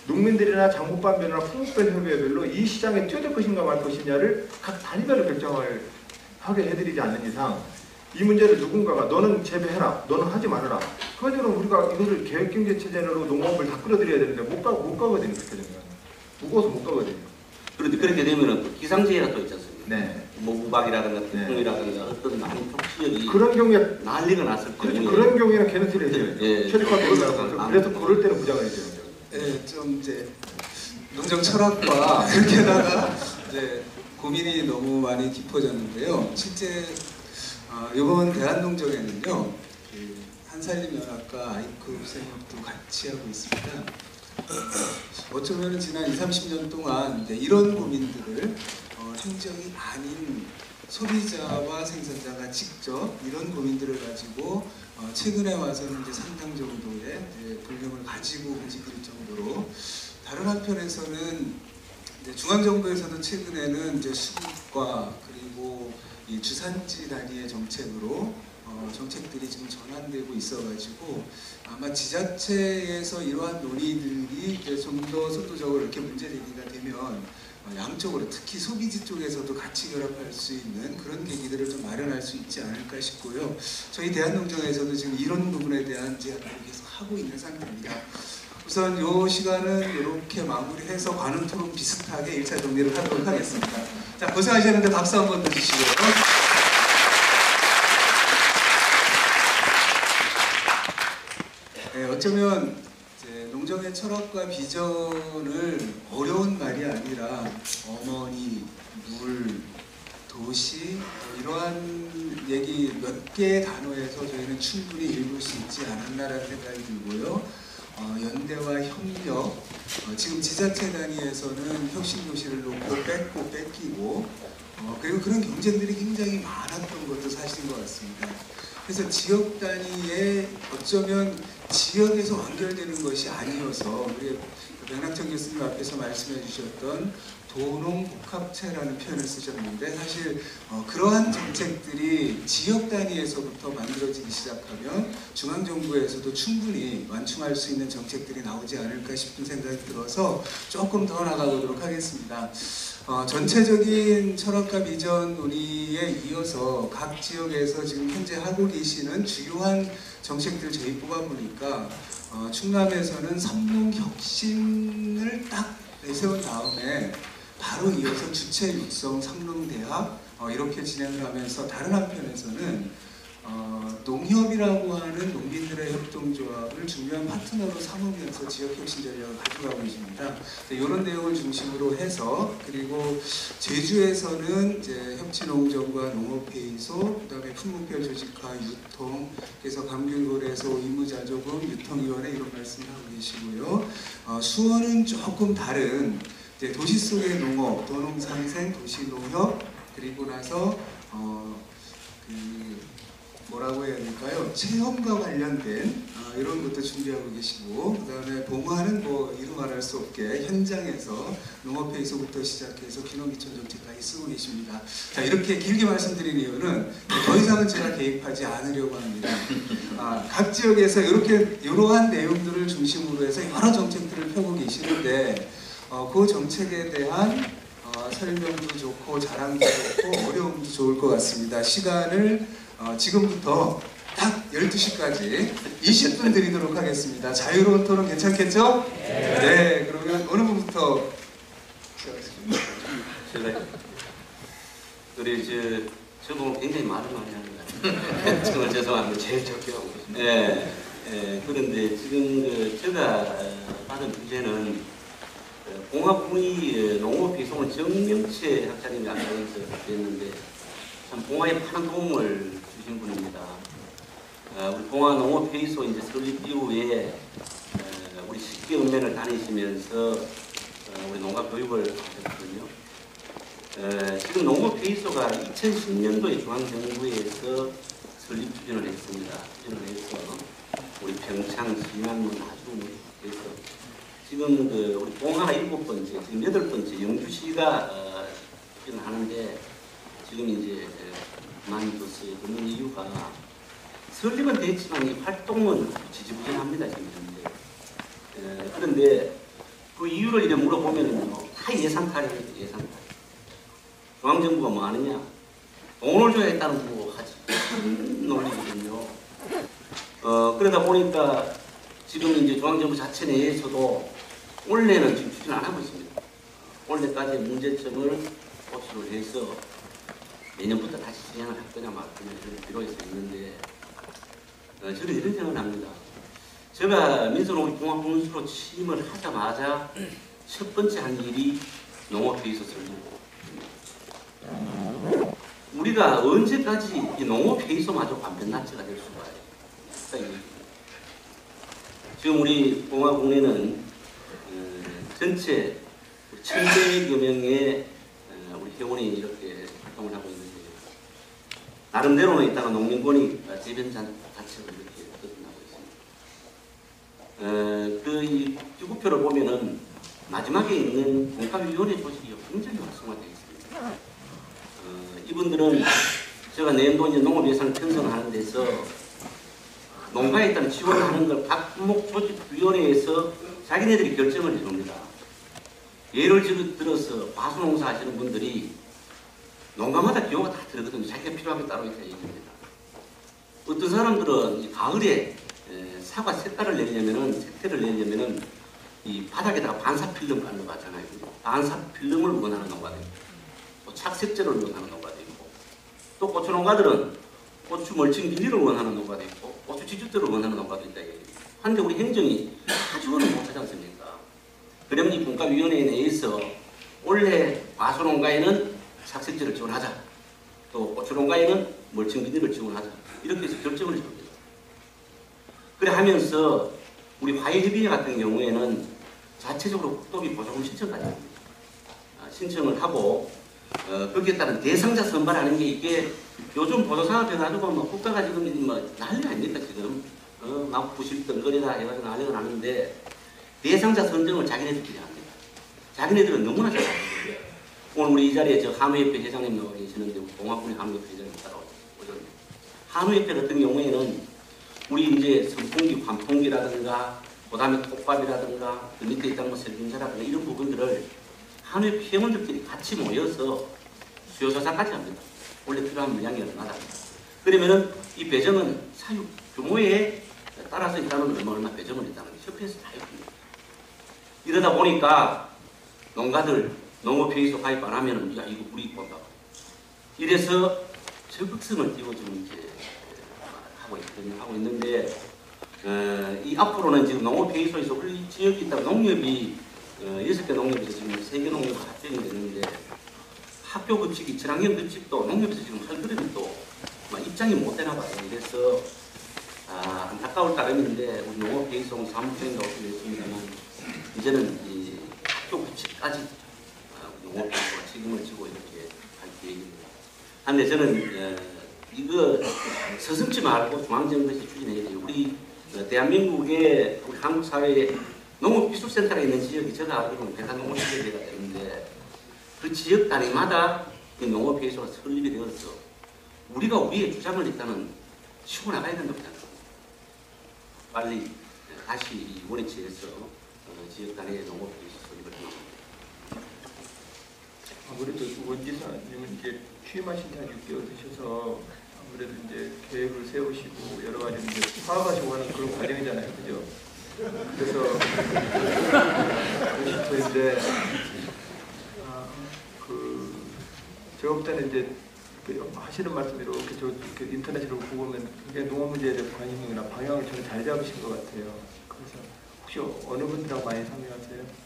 농민들이나 장목반별이나 품목별 협회별로 이 시장에 뛰어들 것인가 말 것이냐를 각 단위별로 결정을 하게 해드리지 않는 이상 이 문제를 누군가가 너는 재배해라, 너는 하지 말아라. 그거는 우리가 이거를 계획경제체제로 농업을 다 끌어들여야 되는데 못 가거든요. 그렇게 되면 무거워서 못 가거든요. 그런데 그렇게 되면은 기상재해가 또 있지 않습니까? 네. 뭐 우박이라든가 태풍이라든가 어떤 남쪽 지역이 그런 경우에 난리가 났을 때 그렇죠. 그런 경우에는 개는티를 해줘요. 예. 최저가 그래서 그럴 때는 부장을 해줘요. 네, 좀 이제 농정 철학과 이렇게다가 이제 고민이 너무 많이 깊어졌는데요. 실제 이번 대한농정에는요, 한살림연합과 아이크룹 생협도 같이 하고 있습니다. 어쩌면 지난 20, 30년 동안 이제 이런 고민들을 행정이 아닌 소비자와 생산자가 직접 이런 고민들을 가지고 최근에 와서는 이제 상당 정도의 분량을 가지고 움직일 정도로 다른 한편에서는 이제 중앙정부에서도 최근에는 이제 수급과 그리고 이 주산지 단위의 정책으로 정책들이 지금 전환되고 있어가지고 아마 지자체에서 이러한 논의들이 이제 좀 더 속도적으로 이렇게 문제 제기가 되면 양쪽으로 특히 소비지 쪽에서도 같이 결합할 수 있는 그런 계기들을 좀 마련할 수 있지 않을까 싶고요. 저희 대한농정에서도 지금 이런 부분에 대한 제안을 계속 하고 있는 상태입니다. 우선 이 시간은 이렇게 마무리해서 관훈 토론 비슷하게 1차 정리를 하도록 하겠습니다. 자, 고생하셨는데 박수 한번 더 주시고요. 네, 어쩌면 이제 농정의 철학과 비전을 어려운 말이 아니라 어머니, 물, 도시 이러한 얘기 몇 개의 단어에서 저희는 충분히 읽을 수 있지 않았나라는 생각이 들고요. 연대와 협력, 지금 지자체 단위에서는 혁신도시를 놓고 뺏고 뺏기고 그리고 그런 경쟁들이 굉장히 많았던 것도 사실인 것 같습니다. 그래서 지역 단위에 어쩌면 지역에서 완결되는 것이 아니어서 우리 백낙천 교수님 앞에서 말씀해 주셨던 도농복합체라는 표현을 쓰셨는데 사실 그러한 정책들이 지역 단위에서부터 만들어지기 시작하면 중앙정부에서도 충분히 완충할 수 있는 정책들이 나오지 않을까 싶은 생각이 들어서 조금 더 나가보도록 하겠습니다. 전체적인 철학과 비전 논의에 이어서 각 지역에서 지금 현재 하고 계시는 주요한 정책들 저희 뽑아보니까 충남에서는 삼농혁신을 딱 내세운 다음에 바로 이어서 주체 육성 삼농대학 이렇게 진행을 하면서 다른 한편에서는 농협이라고 하는 농민들의 협동조합을 중요한 파트너로 삼으면서 지역혁신 전략을 가져가고 계십니다. 이런 내용을 중심으로 해서, 그리고 제주에서는 이제 협치농정과 농업회의소, 그다음에 품목별 조직화 유통, 그래서 감귤거래소, 의무자조금 유통위원회 이런 말씀을 하고 계시고요. 수원은 조금 다른 이제 도시 속의 농업, 도농상생, 도시농협, 그리고 나서 뭐라고 해야 될까요? 체험과 관련된 이런 것도 준비하고 계시고, 그 다음에 봉화는 뭐 이루 말할 수 없게 현장에서 농업회의소부터 시작해서 귀농귀촌 정책까지 쓰고 계십니다. 자, 이렇게 길게 말씀드린 이유는 더 이상은 제가 개입하지 않으려고 합니다. 각 지역에서 이러한 내용들을 중심으로 해서 여러 정책들을 펴고 계시는데, 그 정책에 대한 설명도 좋고 자랑도 좋고 어려움도 좋을 것 같습니다. 시간을 지금부터 딱 12시까지 20분 드리도록 하겠습니다. 자유로운 토론 괜찮겠죠? 네. 그러면 어느 분부터 제가 우리 저보고 굉장히 말을 많이 합니다. 정말 죄송합니다. 제일 적게 하고 있습니다. 그런데 지금 제가 받은 주제는 봉화군이 농업회의소를 정명채 학자님이 아까 했는데 참 봉화에 많은 도움을 주신 분입니다. 우리 봉화 농업회의소 이제 설립 이후에 우리 식기 읍면을 다니시면서 우리 농가 교육을 하셨거든요. 지금 농업회의소가 2010년도에 중앙정부에서 설립 추진을 했습니다. 추진을 해서 우리 평창, 진안문, 하중에서 지금 우리 봉화가 7번째, 지금 8번째 영주시가 추진을 하는데 지금 이제 그만뒀어요. 그런 이유가 설립은 됐지만 이 활동은 지지부진합니다. 지금 현재. 그런데 그 이유를 이제 물어보면은요, 다 예산탈이에요. 예산탈. 중앙정부가 뭐 하느냐? 돈을 줘야 했다는 거 하지. 논리거든요. 그러다 보니까 지금 이제 중앙정부 자체 내에서도 올해는 지금 추진 안 하고 있습니다. 올해까지 문제점을 고치를 해서 내년부터 다시 진행을 할 거냐 말 거냐 이런 비로에서 있는데, 저는 이런 생각을 합니다. 제가 민속농업공학군수로 취임을 하자마자 첫 번째 한 일이 농업회의소 설립입니다. 우리가 언제까지 이 농업회의소마저 반변단체가 될 수가 있어요. 지금 우리 봉화군에는 전체 1,100여 명의 우리 회원이 이렇게 활동을 하고 있는데, 나름대로는 이따가 농민권이 재변 자체를 이렇게 거듭나고 있습니다. 이 주구표를 보면은 마지막에 있는 공과위원회 조직이 굉장히 활성화되어 있습니다. 이분들은 제가 내년도 이제 농업 예산을 편성하는 데서 농가에 따른 지원하는 걸 각 품목 조직위원회에서 자기네들이 결정을 해줍니다. 예를 들어서 과수농사 하시는 분들이 농가마다 기호가 다 다르거든요. 자기가 필요하게 따로 있다 얘기합니다. 어떤 사람들은 가을에 사과 색깔을 내려면은, 색태를 내려면은 이 바닥에다가 반사필름 깔는 거 같잖아요. 반사필름을 원하는 농가도 있고, 또 착색제를 원하는 농가도 있고, 또 고추 농가들은 고추 멀칭 비닐을 원하는 농가도 있고, 고추 지주대를 원하는 농가도 있다 얘기입니다. 한데 우리 행정이 가지고는 못하지 않습니까? 그러면 이 분과위원회 내에서 올해 과수농가에는 착색제를 지원하자, 또 고추농가에는 멀칭 비닐을 지원하자, 이렇게 해서 결정을 해줍니다. 그래 하면서 우리 화해협의회 같은 경우에는 자체적으로 국도비 보조금 신청까지 합니다. 신청을 하고 거기에 따른 대상자 선발하는 게, 이게 요즘 보조사업 해가지고 뭐 국가가 지금 뭐 난리 아닙니까 지금. 막 부실덩거리다 해가지고 난리가 나는데, 대상자 선정을 자기네들끼리 합니다. 자기네들은 너무나 잘 합니다. 오늘 우리 이 자리에 한우협회 회장님 나와 계시는데, 봉화군의 한우협회 회장님 따라오셨는데, 한우협회 같은 경우에는 우리 이제 선풍기, 환풍기라든가, 그 다음에 톱밥이라든가, 그 밑에 있다는 뭐 살균제라든가 이런 부분들을 한우협회 회원들끼리 같이 모여서 수요조사까지 합니다. 원래 필요한 물량이 얼마다. 그러면은 이 배정은 사육 규모에 따라서 일단은 얼마 배정을 일단은 협회에서 다 해줍니다. 이러다 보니까 농가들 농업회의소 가입 안 하면은, 야 이거 우리 본다. 이래서 적극성을 띄워주는 이제 하고 있는데 이 앞으로는 지금 농업회의소에서 우리 지역에 있다 농협이 6개 농협에서 지금 3개 농협 합병이 됐는데 학교 급식이 전학년 급식도 농협에서 지금 할 그릇이 또 입장이 못 되나 봐요. 그래서 안타까울 따름인데 우리 농업회의소 사무총장도 했습니다만 이제는 이 학교 급식까지 농업회의소가 책임을 지고 이렇게 할 계획입니다. 그런데 저는 이거 서슴지 말고 중앙정부에서 추진해야 돼요. 우리 대한민국의 우리 한국 사회에 농업기술센터가 있는 지역이 제가 알기로는 백화농업지역이가 되는데 그 지역 단위마다 이 농업회의소가 설립이 되어서 우리가 우리의 주장을 일단은 치고 나가야 된다고 생각합니다. 빨리 다시 이 원위치에서 지역 단위의 농업회의소 설립을 해야 합니다. 아무래도 원지사님은 이제 취임하신 지 한 6개월 되셔서 아무래도 이제 계획을 세우시고 여러 가지 이제 파악하시고 하는 그런 과정이잖아요, 그죠? 그래서 그런데 제가 볼 때는 이제 하시는 말씀이 이렇게 인터넷으로 보고 보면 굉장히 농업 문제에 대한 관심이나 방향을 저는 잘 잡으신 것 같아요. 그래서 혹시 어느 분들하고 많이 상의하세요?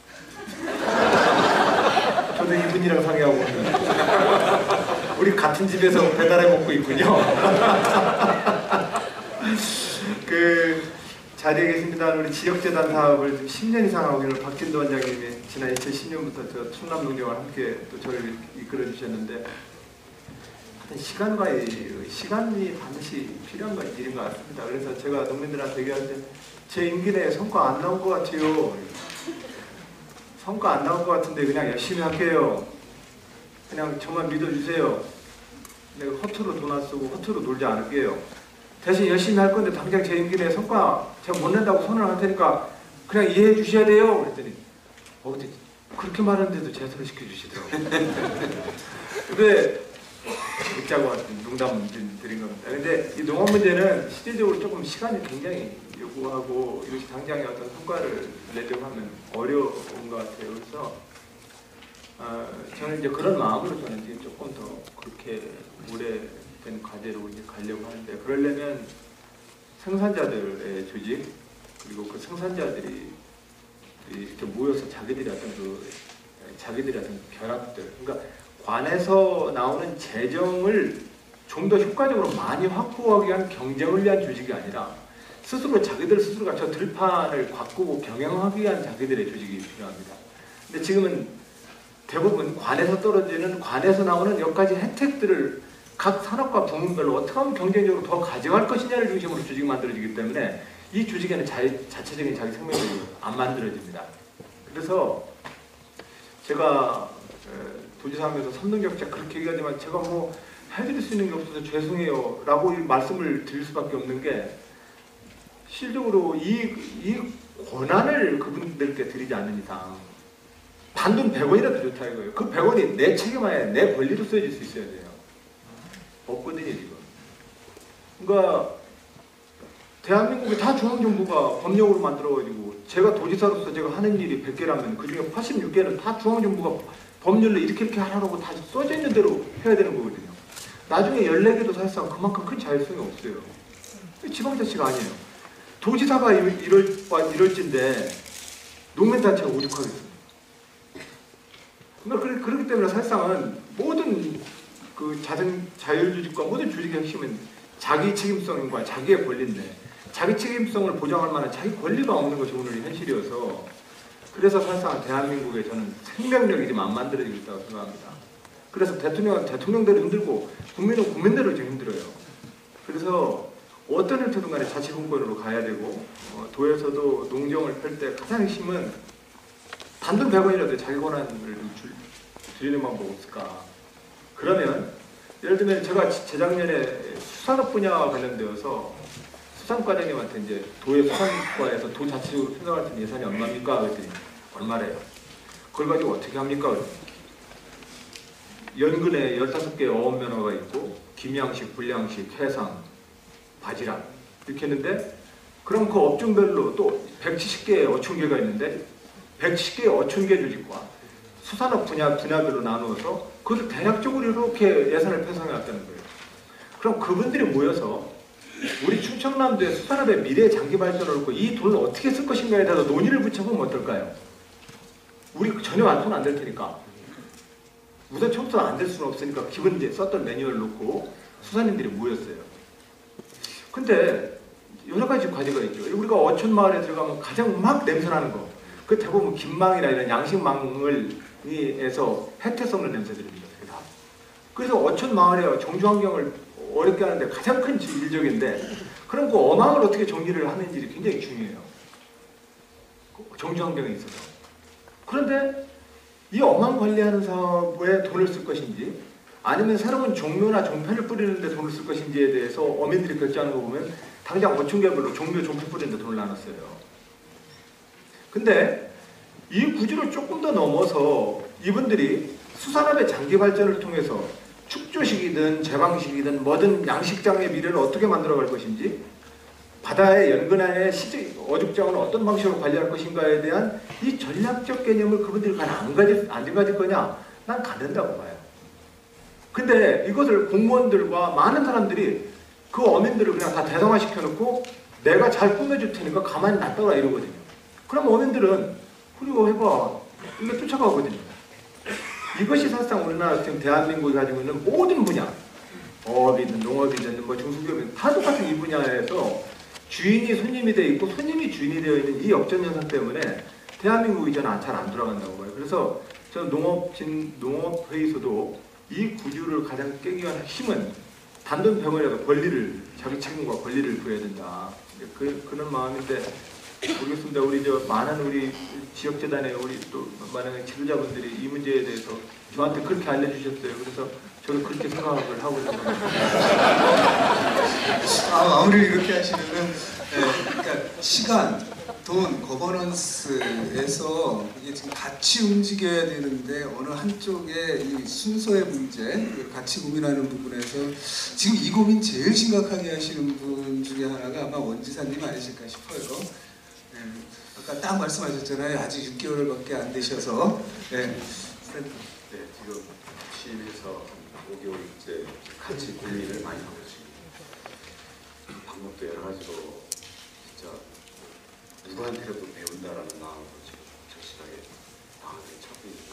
저도 이분이랑 상의하고 있는데 우리 같은 집에서 배달해 먹고 있군요. 그 자리에 계십니다. 우리 지역재단 사업을 10년 이상 하고 있는 박진도 원장님이 지난 2010년부터 저 충남농정을 함께 또 저를 이끌어 주셨는데 시간이 반드시 필요한 일인 것 같습니다. 그래서 제가 농민들한테 얘기할 때 제 임기 내에 성과 안 나온 것 같아요. 성과 안 나올 것 같은데 그냥 열심히 할게요. 그냥 저만 믿어주세요. 내가 허투루 돈 안 쓰고 허투루 놀지 않을게요. 대신 열심히 할 건데 당장 제 임기 내에 성과 제가 못 낸다고 선언을 할 테니까 그냥 이해해 주셔야 돼요. 그랬더니 근데 그렇게 말하는데도 제소를 시켜주시더라고요. 근데 웃자고 농담 드린 겁니다. 근데 이 농업 문제는 실질적으로 조금 시간이 굉장히 요구하고 이것이 당장의 어떤 성과를 내려고 하면 어려운 것 같아요. 그래서 저는 이제 그런 마음으로 저는 이제 조금 더 그렇게 오래된 과제로 이제 가려고 하는데 그러려면 생산자들의 조직 그리고 그 생산자들이 이렇게 모여서 자기들의 어떤 결합들 그러니까 관에서 나오는 재정을 좀 더 효과적으로 많이 확보하기 위한 경쟁을 위한 조직이 아니라 자기들 스스로가 저 들판을 가꾸고 경영하기 위한 자기들의 조직이 필요합니다. 근데 지금은 대부분 관에서 나오는 몇 가지 혜택들을 각 산업과 부문별로 어떻게 하면 경쟁적으로 더 가져갈 것이냐를 중심으로 조직이 만들어지기 때문에 이 조직에는 자체적인 자기 생명력이 안 만들어집니다. 그래서 제가 도지사하면서 선능격자 그렇게 얘기하지만 제가 뭐 해드릴 수 있는 게 없어서 죄송해요 라고 말씀을 드릴 수밖에 없는 게 실적으로 이 권한을 그분들께 드리지 않는 이상 단돈 100원이라도 좋다 이거예요. 그 100원이 내 책임하에 내 권리로 쓰여질 수 있어야 돼요. 없거든요 지금. 그러니까 대한민국이 다 중앙정부가 법령으로 만들어가지고 제가 도지사로서 제가 하는 일이 100개라면 그중에 86개는 다 중앙정부가 법률로 이렇게 하라고 다 써져 있는 대로 해야 되는 거거든요. 나중에 14개도 사실상 그만큼 큰 자율성이 없어요. 지방자치가 아니에요. 도지사가 이럴진데 농민단체가 오죽하겠어요. 그러니까 그렇기 때문에 사실상은 모든 그 자율조직과 모든 조직의 핵심은 자기 책임성과 자기의 권리인데 자기 책임성을 보장할 만한 자기 권리가 없는 것이 오늘의 현실이어서 그래서 사실상 대한민국에 저는 생명력이 지금 안 만들어지고 있다고 생각합니다. 그래서 대통령은 대통령대로 힘들고 국민은 국민대로 지금 힘들어요. 그래서 어떤 형태든 간에 자치분권으로 가야 되고 도에서도 농정을 펼 때 가장 핵심은 단돈 100원이라도 자기 권한을 줄이는 방법이 없을까. 그러면 예를 들면 제가 재작년에 수산업 분야와 관련되어서 수산과장님한테 이제 도의 수산과에서 도자치적으로 생각할 때 예산이 얼마입니까? 그랬더니 얼마래요. 그걸 가지고 어떻게 합니까? 연근에 15개의 어업면허가 있고 김양식, 불량식, 해상, 바지락 이렇게 했는데 그럼 그 업종별로 또 170개의 어촌계가 있는데 170개의 어촌계 조직과 수산업 분야별로 나누어서 그것을 대략적으로 이렇게 예산을 편성해 왔다는 거예요. 그럼 그분들이 모여서 우리 충청남도의 수산업의 미래 장기 발전을 놓고 이 돈을 어떻게 쓸 것인가에 대해서 논의를 붙여보면 어떨까요? 우리 전혀 완성 안 될 테니까. 우선 처음부터 안 될 수는 없으니까 기본 이제 썼던 매뉴얼을 놓고 수사님들이 모였어요. 근데 여러 가지 과제가 있죠. 우리가 어촌 마을에 들어가면 가장 막 냄새나는 거. 그 대부분 김망이나 이런 양식망을에서 혜태 썩는 냄새들입니다. 다. 그래서 어촌 마을의 정주 환경을 어렵게 하는데 가장 큰 일적인데 그럼 그 어망을 어떻게 정리를 하는지 굉장히 중요해요. 정주 환경에 있어서. 그런데 이 어망 관리하는 사업에 돈을 쓸 것인지 아니면 새로운 종묘나 종편을 뿌리는 데 돈을 쓸 것인지에 대해서 어민들이 결정하는 거 보면 당장 어촌계별로 종묘, 종편 뿌리는 데 돈을 나눴어요. 근데 이 구조를 조금 더 넘어서 이분들이 수산업의 장기 발전을 통해서 축조식이든 제방식이든 뭐든 양식장의 미래를 어떻게 만들어갈 것인지 바다의 연근하의 어죽장을 어떤 방식으로 관리할 것인가에 대한 이 전략적 개념을 그분들이 안 가질 거냐? 난 갖는다고 봐요. 근데 이것을 공무원들과 많은 사람들이 그 어민들을 그냥 다 대상화시켜놓고 내가 잘 꾸며줄 테니까 가만히 놔둬라 이러거든요. 그럼 어민들은 그리고 해봐 이거 쫓아가거든요. 이것이 사실상 우리나라 지금 대한민국이 가지고 있는 모든 분야 어업이든 농업이든 뭐 중소기업이든 다 똑같은 이 분야에서 주인이 손님이 되어 있고 손님이 주인이 되어 있는 이 역전현상 때문에 대한민국이 저는 잘 안 돌아간다고 봐요. 그래서 저는 농업회의소도 이 구조를 가장 깨기 위한 힘은 단돈병원이라도 자기 책임과 권리를 부여해야 된다. 그런 마음인데 모르겠습니다. 우리 많은 우리 지역재단의 우리 또 많은 지도자분들이 이 문제에 대해서 저한테 그렇게 알려주셨어요. 그래서 저도 그렇게 생각을 하고 있습니다. 마무리를 이렇게 하시면은 그러니까 시간, 돈, 거버넌스에서 이게 지금 같이 움직여야 되는데 어느 한쪽의 이 순서의 문제, 같이 고민하는 부분에서 지금 이 고민 제일 심각하게 하시는 분 중에 하나가 아마 원지사님 아니실까 싶어요. 아까 딱 말씀하셨잖아요. 아직 6개월밖에 안 되셔서. 네, 지금 취임해서 5개월째 같이 고민을 많이 하고 있습니다. 방법도 여러 가지로 진짜 누구한테라도 배운다라는 마음으로 지금 절실하게 방안을 찾고 있는데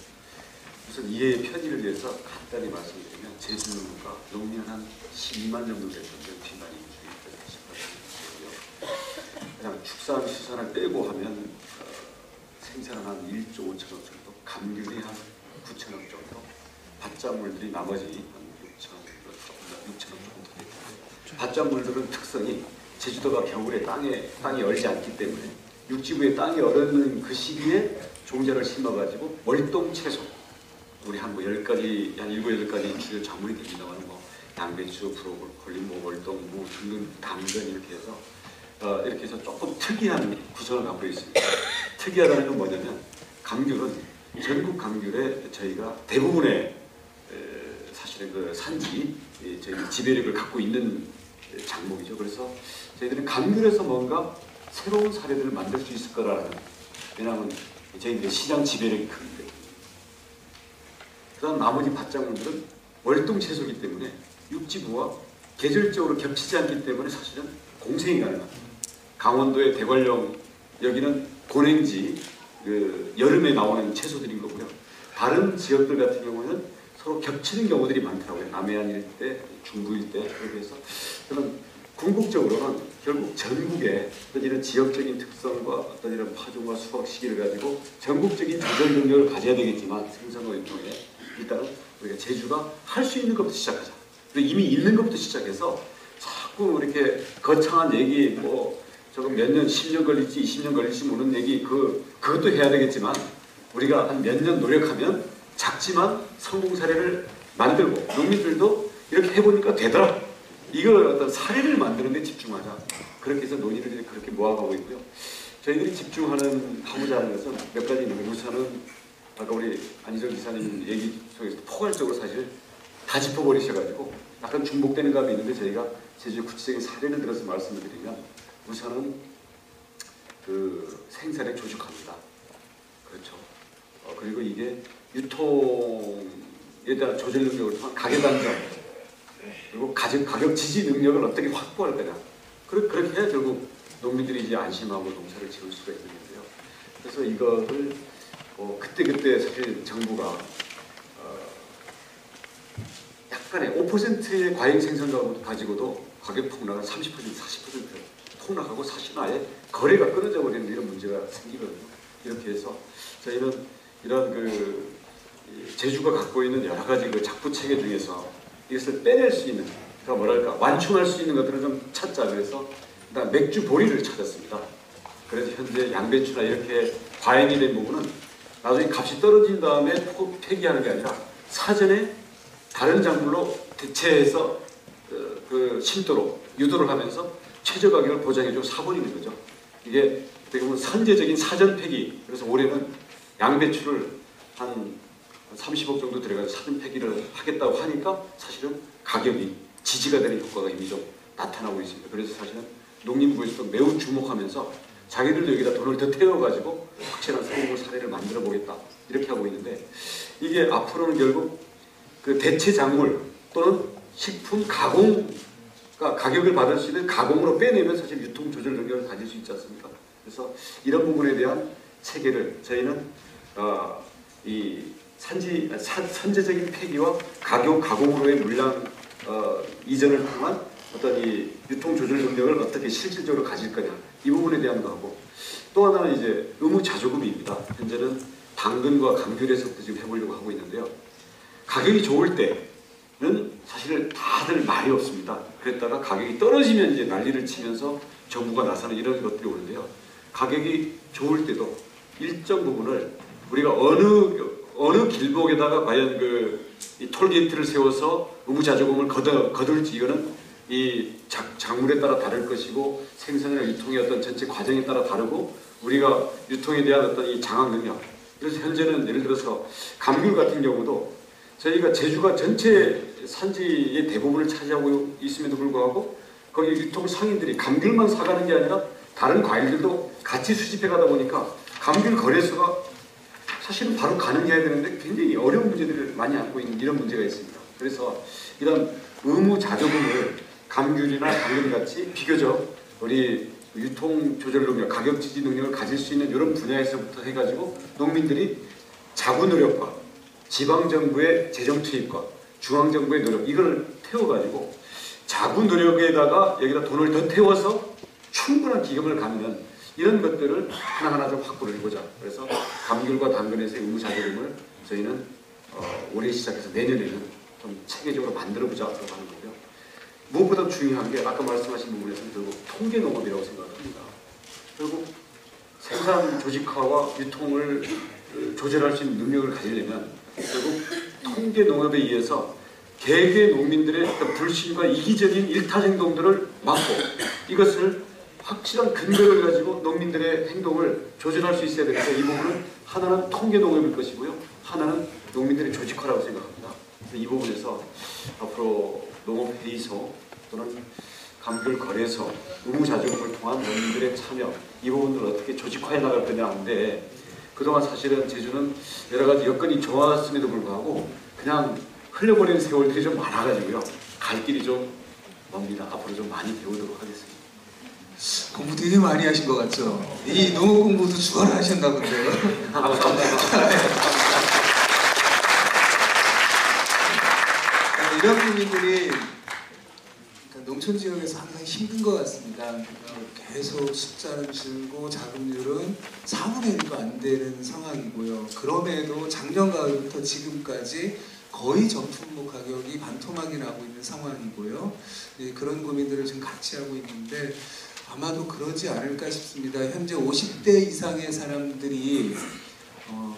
우선 이해의 편의를 위해서 간단히 말씀드리면 제주가 농민 한 12만 정도 됐는데 비만이 그냥 축산, 수산을 빼고 하면 생산은 한 1조 5천억 정도, 감귤이 한 9천억 정도, 밭작물들이 나머지 한 6천억 정도 됩니다. 밭작물들은 특성이 제주도가 겨울에 땅이 얼지 않기 때문에 육지부에 땅이 얼는 그 시기에 종자를 심어가지고 월동 채소, 우리 한 10가지, 한 7, 8가지 주요 작물이 됩니다만 양배추, 브로콜리, 월동, 무, 등등 당근 이렇게 해서 이렇게 해서 조금 특이한 구성을 갖고 있습니다. 특이하다는 건 뭐냐면 감귤은 전국 감귤에 저희가 대부분의 사실은 그 산지 저희 지배력을 갖고 있는 작목이죠. 그래서 저희들은 감귤에서 뭔가 새로운 사례들을 만들 수 있을 거라는, 왜냐하면 저희들의 시장 지배력이 크기 때문에. 그다음 나머지 밭작물들은 월동 채소이기 때문에 육지부와 계절적으로 겹치지 않기 때문에 사실은 공생이 가능합니다. 강원도의 대관령 여기는 고랭지 여름에 나오는 채소들인 거고요. 다른 지역들 같은 경우는 서로 겹치는 경우들이 많더라고요. 남해안 일대, 중부 일대 그렇게 해서 저는 궁극적으로는 결국 전국의 어떤 이런 지역적인 특성과 어떤 이런 파종과 수확 시기를 가지고 전국적인 조절 능력을 가져야 되겠지만 생산과 경우에 일단은 우리가 제주가 할 수 있는 것부터 시작하자. 그리고 이미 있는 것부터 시작해서 자꾸 이렇게 거창한 얘기 뭐 저거 몇 년, 10년 걸릴지 20년 걸릴지 모르는 얘기 그것도 해야 되겠지만 우리가 한 몇 년 노력하면 작지만 성공 사례를 만들고 농민들도 이렇게 해보니까 되더라. 이걸 어떤 사례를 만드는 데 집중하자. 그렇게 해서 논의를 그렇게 모아가고 있고요. 저희들이 하고자 하는 것은 몇 가지 있는데 우선은 아까 우리 안희정 기사님 얘기 속에서 포괄적으로 사실 다 짚어버리셔가지고 약간 중복되는 감이 있는데 저희가 제주 구체적인 사례를 들어서 말씀을 드리면 우선은 그 생산에 조직합니다. 그렇죠. 그리고 이게 유통에 대한 조절 능력을 통한 가격 안정 그리고 가격 지지 능력을 어떻게 확보할 거냐. 그렇게 해야 결국 농민들이 이제 안심하고 농사를 지을 수가 있는 건데요. 그래서 이거를 그때 사실 정부가 약간의 5%의 과잉 생산 가지고도 가격 폭락은 30%, 40% 폭락하고 사실은 아예 거래가 끊어져 버리는 이런 문제가 생기거든요. 이렇게 해서 저희는 이런 제주가 갖고 있는 여러 가지 작부 체계 중에서 이것을 빼낼 수 있는, 그러니까 뭐랄까 완충할 수 있는 것들을 좀 찾자. 그래서 일단 맥주 보리를 찾았습니다. 그래서 현재 양배추나 이렇게 과잉이 된 부분은 나중에 값이 떨어진 다음에 폐기하는 게 아니라 사전에 다른 작물로 대체해서 심도록 유도를 하면서 최저 가격을 보장해주고 사버리는 거죠. 이게 어떻게 보면 선제적인 사전 폐기. 그래서 올해는 양배추를 한 30억 정도 들어가서 사전 폐기를 하겠다고 하니까 사실은 가격이 지지가 되는 효과가 이미 좀 나타나고 있습니다. 그래서 사실은 농림부에서도 매우 주목하면서 자기들도 여기다 돈을 더 태워가지고 확실한 성공 사례를 만들어 보겠다 이렇게 하고 있는데, 이게 앞으로는 결국 대체 작물 또는 식품 가공가 가격을 받을 수 있는 가공으로 빼내면 사실 유통 조절 능력을 가질 수 있지 않습니까? 그래서 이런 부분에 대한 체계를 저희는 이 선제적인 폐기와 가격 가공으로의 물량 이전을 통한 어떤 이 유통 조절 능력을 어떻게 실질적으로 가질 거냐, 이 부분에 대한 거하고, 또 하나는 이제 의무자조금입니다. 현재는 당근과 감귤에서부터 지금 해보려고 하고 있는데요. 가격이 좋을 때는 사실 다들 말이 없습니다. 그랬다가 가격이 떨어지면 이제 난리를 치면서 정부가 나서는 이런 것들이 오는데요. 가격이 좋을 때도 일정 부분을 우리가 어느 길목에다가 과연 이 톨게이트를 세워서 의무자조금을 거둘지, 이거는 이 작물에 따라 다를 것이고 생산이나 유통의 어떤 전체 과정에 따라 다르고 우리가 유통에 대한 어떤 이 장악 능력. 그래서 현재는 예를 들어서 감귤 같은 경우도 저희가 제주가 전체 산지의 대부분을 차지하고 있음에도 불구하고 거기 유통 상인들이 감귤만 사가는 게 아니라 다른 과일들도 같이 수집해 가다 보니까 감귤 거래소가 사실은 바로 가능해야 되는데 굉장히 어려운 문제들을 많이 안고 있는 이런 문제가 있습니다. 그래서 이런 의무자조금을 감귤이나 당근같이 비교적 우리 유통 조절 능력, 가격 지지 능력을 가질 수 있는 이런 분야에서부터 해가지고 농민들이 자구 노력과 지방정부의 재정 투입과 중앙정부의 노력, 이걸 태워가지고 자구 노력에다가 여기다 돈을 더 태워서 충분한 기금을 갖는 이런 것들을 하나하나 좀 확보를 해보자. 그래서 감귤과 당근에서의 의무자조금을 저희는 올해 시작해서 내년에는 좀 체계적으로 만들어보자고 하는 거고요. 무엇보다 중요한 게 아까 말씀하신 부분에서는 결국 통계농업이라고 생각합니다. 결국 생산 조직화와 유통을 조절할 수 있는 능력을 가지려면 결국 통계농업에 의해서 개개 농민들의 어떤 불신과 이기적인 일탈 행동들을 막고 이것을 확실한 근거를 가지고 농민들의 행동을 조절할 수 있어야 되는데, 이 부분은 하나는 통계농업일 것이고요, 하나는 농민들의 조직화라고 생각합니다. 이 부분에서 앞으로 농업회의소 또는 감귤 거래소, 의무자조금을 통한 농민들의 참여, 이 부분을 어떻게 조직화해 나갈 거냐 하는데, 그동안 사실은 제주는 여러 가지 여건이 좋았음에도 불구하고 그냥 흘려버리는 세월들이 좀 많아가지고요, 갈 길이 좀 멉니다. 앞으로 좀 많이 배우도록 하겠습니다. 공부 되게 많이 하신 것 같죠? 이 농업 공부도 주어라 하셨나 본데요. 이런 국민들이 농촌 지역에서 항상 힘든 것 같습니다. 계속 숫자는 줄고 자금률은 4분의 1도 안 되는 상황이고요. 그럼에도 작년 가을부터 지금까지 거의 정품목 가격이 반토막이 나고 있는 상황이고요. 그런 고민들을 지금 같이 하고 있는데 아마도 그러지 않을까 싶습니다. 현재 50대 이상의 사람들이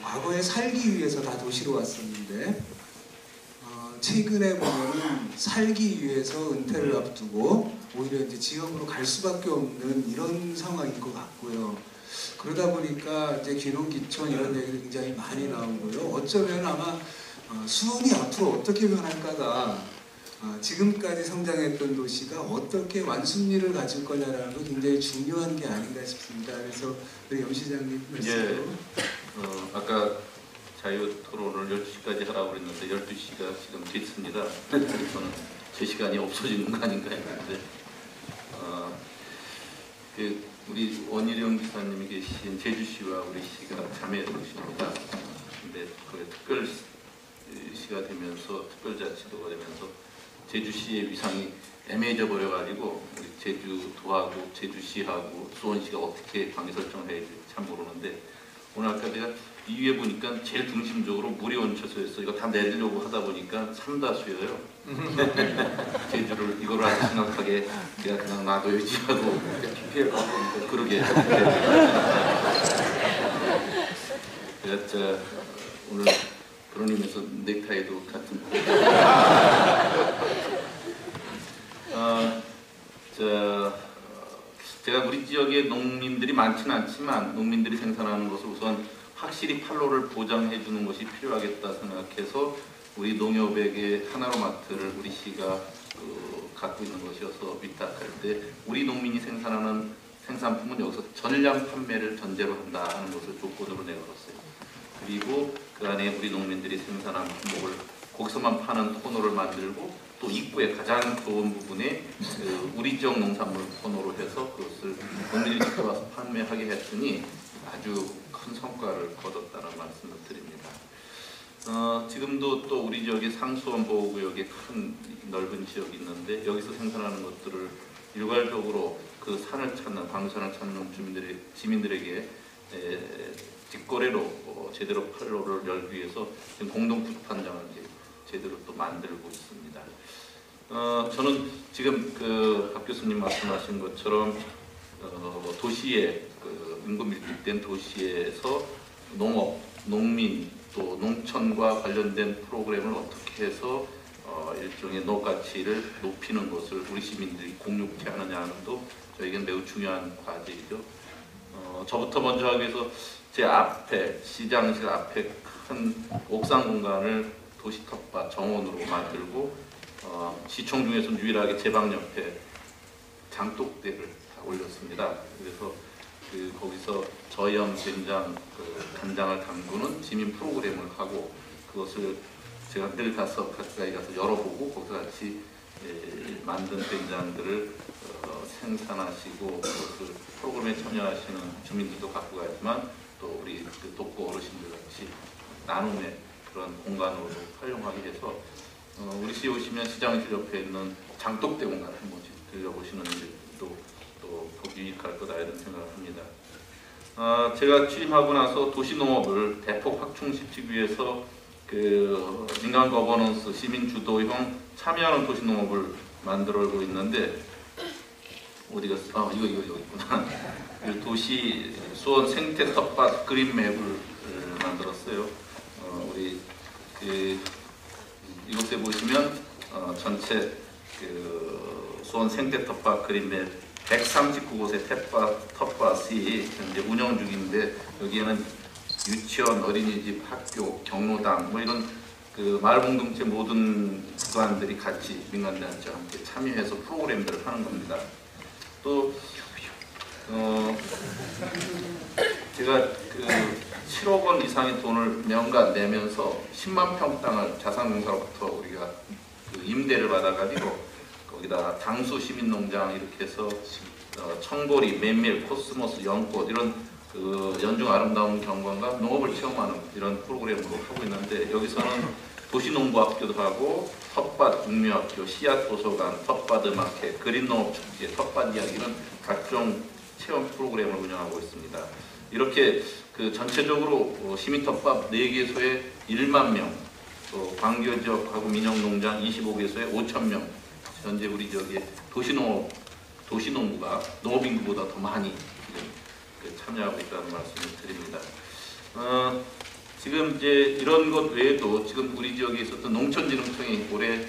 과거에 살기 위해서 다 도시로 왔었는데 최근에 보면은 살기 위해서 은퇴를 앞두고 오히려 이제 지역으로 갈 수밖에 없는 이런 상황인 것 같고요. 그러다 보니까 이제 귀농귀촌 이런 얘기도 굉장히 많이 나오고요. 어쩌면 아마 수원이 앞으로 어떻게 변할까가 지금까지 성장했던 도시가 어떻게 완순리를 가질 거냐라는 거 굉장히 중요한 게 아닌가 싶습니다. 그래서 우리 염 시장님 말씀으로 아까 자유 토론을 12시까지 하라고 그랬는데 12시가 지금 됐습니다. 저는 제 시간이 없어지는 거 아닌가 했는데 우리 원희룡 기사님이 계신 제주시와 우리 시가 자매 도시입니다. 근데 그 특별시가 되면서 특별자치도가 되면서 제주시의 위상이 애매해져 버려가지고 우리 제주도하고 제주시하고 수원시가 어떻게 관계 설정을 해야 될지 참 모르는데 오늘 아까 제가 이 위에 보니까 제일 중심적으로 물이 얹혀서였어. 이거 다 내리려고 하다 보니까 삼다수여요. 제주를 이거를 아주 생각하게 내가 그냥 놔둬야지 하고 PPL 그러게. 제가 오늘 그런 의미에서 넥타이도 같은 제가 우리 지역에 농민들이 많지는 않지만 농민들이 생산하는 것을 우선 확실히 판로를 보장해 주는 것이 필요하겠다 생각해서 우리 농협에게 하나로마트를 우리 시가 갖고 있는 것이어서 위탁할 때 우리 농민이 생산하는 생산품은 여기서 전량 판매를 전제로 한다는 것을 조건으로 내걸었어요. 그리고 그 안에 우리 농민들이 생산한 품목을 거기서만 파는 코너를 만들고 또 입구의 가장 좋은 부분에 우리 지역 농산물 코너로 해서 그것을 농민들이 직접 와서 판매하게 했더니 아주 큰 성과를 거뒀다는 말씀을 드립니다. 지금도 또 우리 지역의 상수원 보호구역에 큰 넓은 지역이 있는데 여기서 생산하는 것들을 일괄적으로 그 산을 찾는 방산을 찾는 시민들에게 직거래로 제대로 판로를 열기 위해서 지금 공동 부판장을 제대로 또 만들고 있습니다. 저는 지금 박 교수님 말씀하신 것처럼 도시에 인구 밀집된 도시에서 농업, 농민 또 농촌과 관련된 프로그램을 어떻게 해서 일종의 농가치를 높이는 것을 우리 시민들이 공유케 하느냐는 도 저에겐 매우 중요한 과제이죠. 저부터 먼저 하기 위해서 제 앞에 시장실 앞에 큰 옥상 공간을 도시 텃밭 정원으로 만들고 시청 중에서는 유일하게 제 방 옆에 장독대를 다 올렸습니다. 그래서 거기서 저염 된장 간장을 담그는 지민 프로그램을 하고 그것을 제가 늘 가까이 가서 열어보고 거기서 같이 만든 된장들을 생산하시고 그것을 프로그램에 참여하시는 주민들도 갖고 가지만 또 우리 독거 어르신들 같이 나눔의 그런 공간으로 활용하게 해서 우리 시에 오시면 시장실 옆에 있는 장독대 공간 한 번씩 들려보시는 일도 또 보기 유익할 거다 이런 생각을 합니다. 제가 취임하고 나서 도시농업을 대폭 확충시키기 위해서 민간 거버넌스 시민 주도형 참여하는 도시농업을 만들어고 있는데 어디 갔어? 이거 있구나. 도시 수원 생태 텃밭 그린맵을 만들었어요. 우리 이곳에 보시면 전체 수원 생태 텃밭 그린맵 139곳의 텃밭이 현재 운영 중인데 여기에는 유치원, 어린이집, 학교, 경로당 뭐 이런 마을 공동체 모든 기관들이 같이 민간단체와 함께 참여해서 프로그램들을 하는 겁니다. 또 제가 7억 원 이상의 돈을 매년간 내면서 10만 평 땅을 자산공사로부터 우리가 임대를 받아가지고 거기다 당수 시민농장 이렇게 해서 청보리, 메밀, 코스모스, 연꽃 이런 연중 아름다운 경관과 농업을 체험하는 이런 프로그램으로 하고 있는데 여기서는 도시농부학교도 하고 텃밭 국민학교, 씨앗 도서관, 텃밭 음악회, 그린농업 축제, 텃밭 이야기 이런 각종 체험 프로그램을 운영하고 있습니다. 이렇게 전체적으로 시민 텃밭 4개소에 1만 명, 또 광교 지역하고 민영농장 25개소에 5천 명 현재 우리 지역에 도시농부가 농업인구보다 더 많이 참여하고 있다는 말씀을 드립니다. 지금 이제 이런 것 외에도 지금 우리 지역에 있었던 농촌진흥청이 올해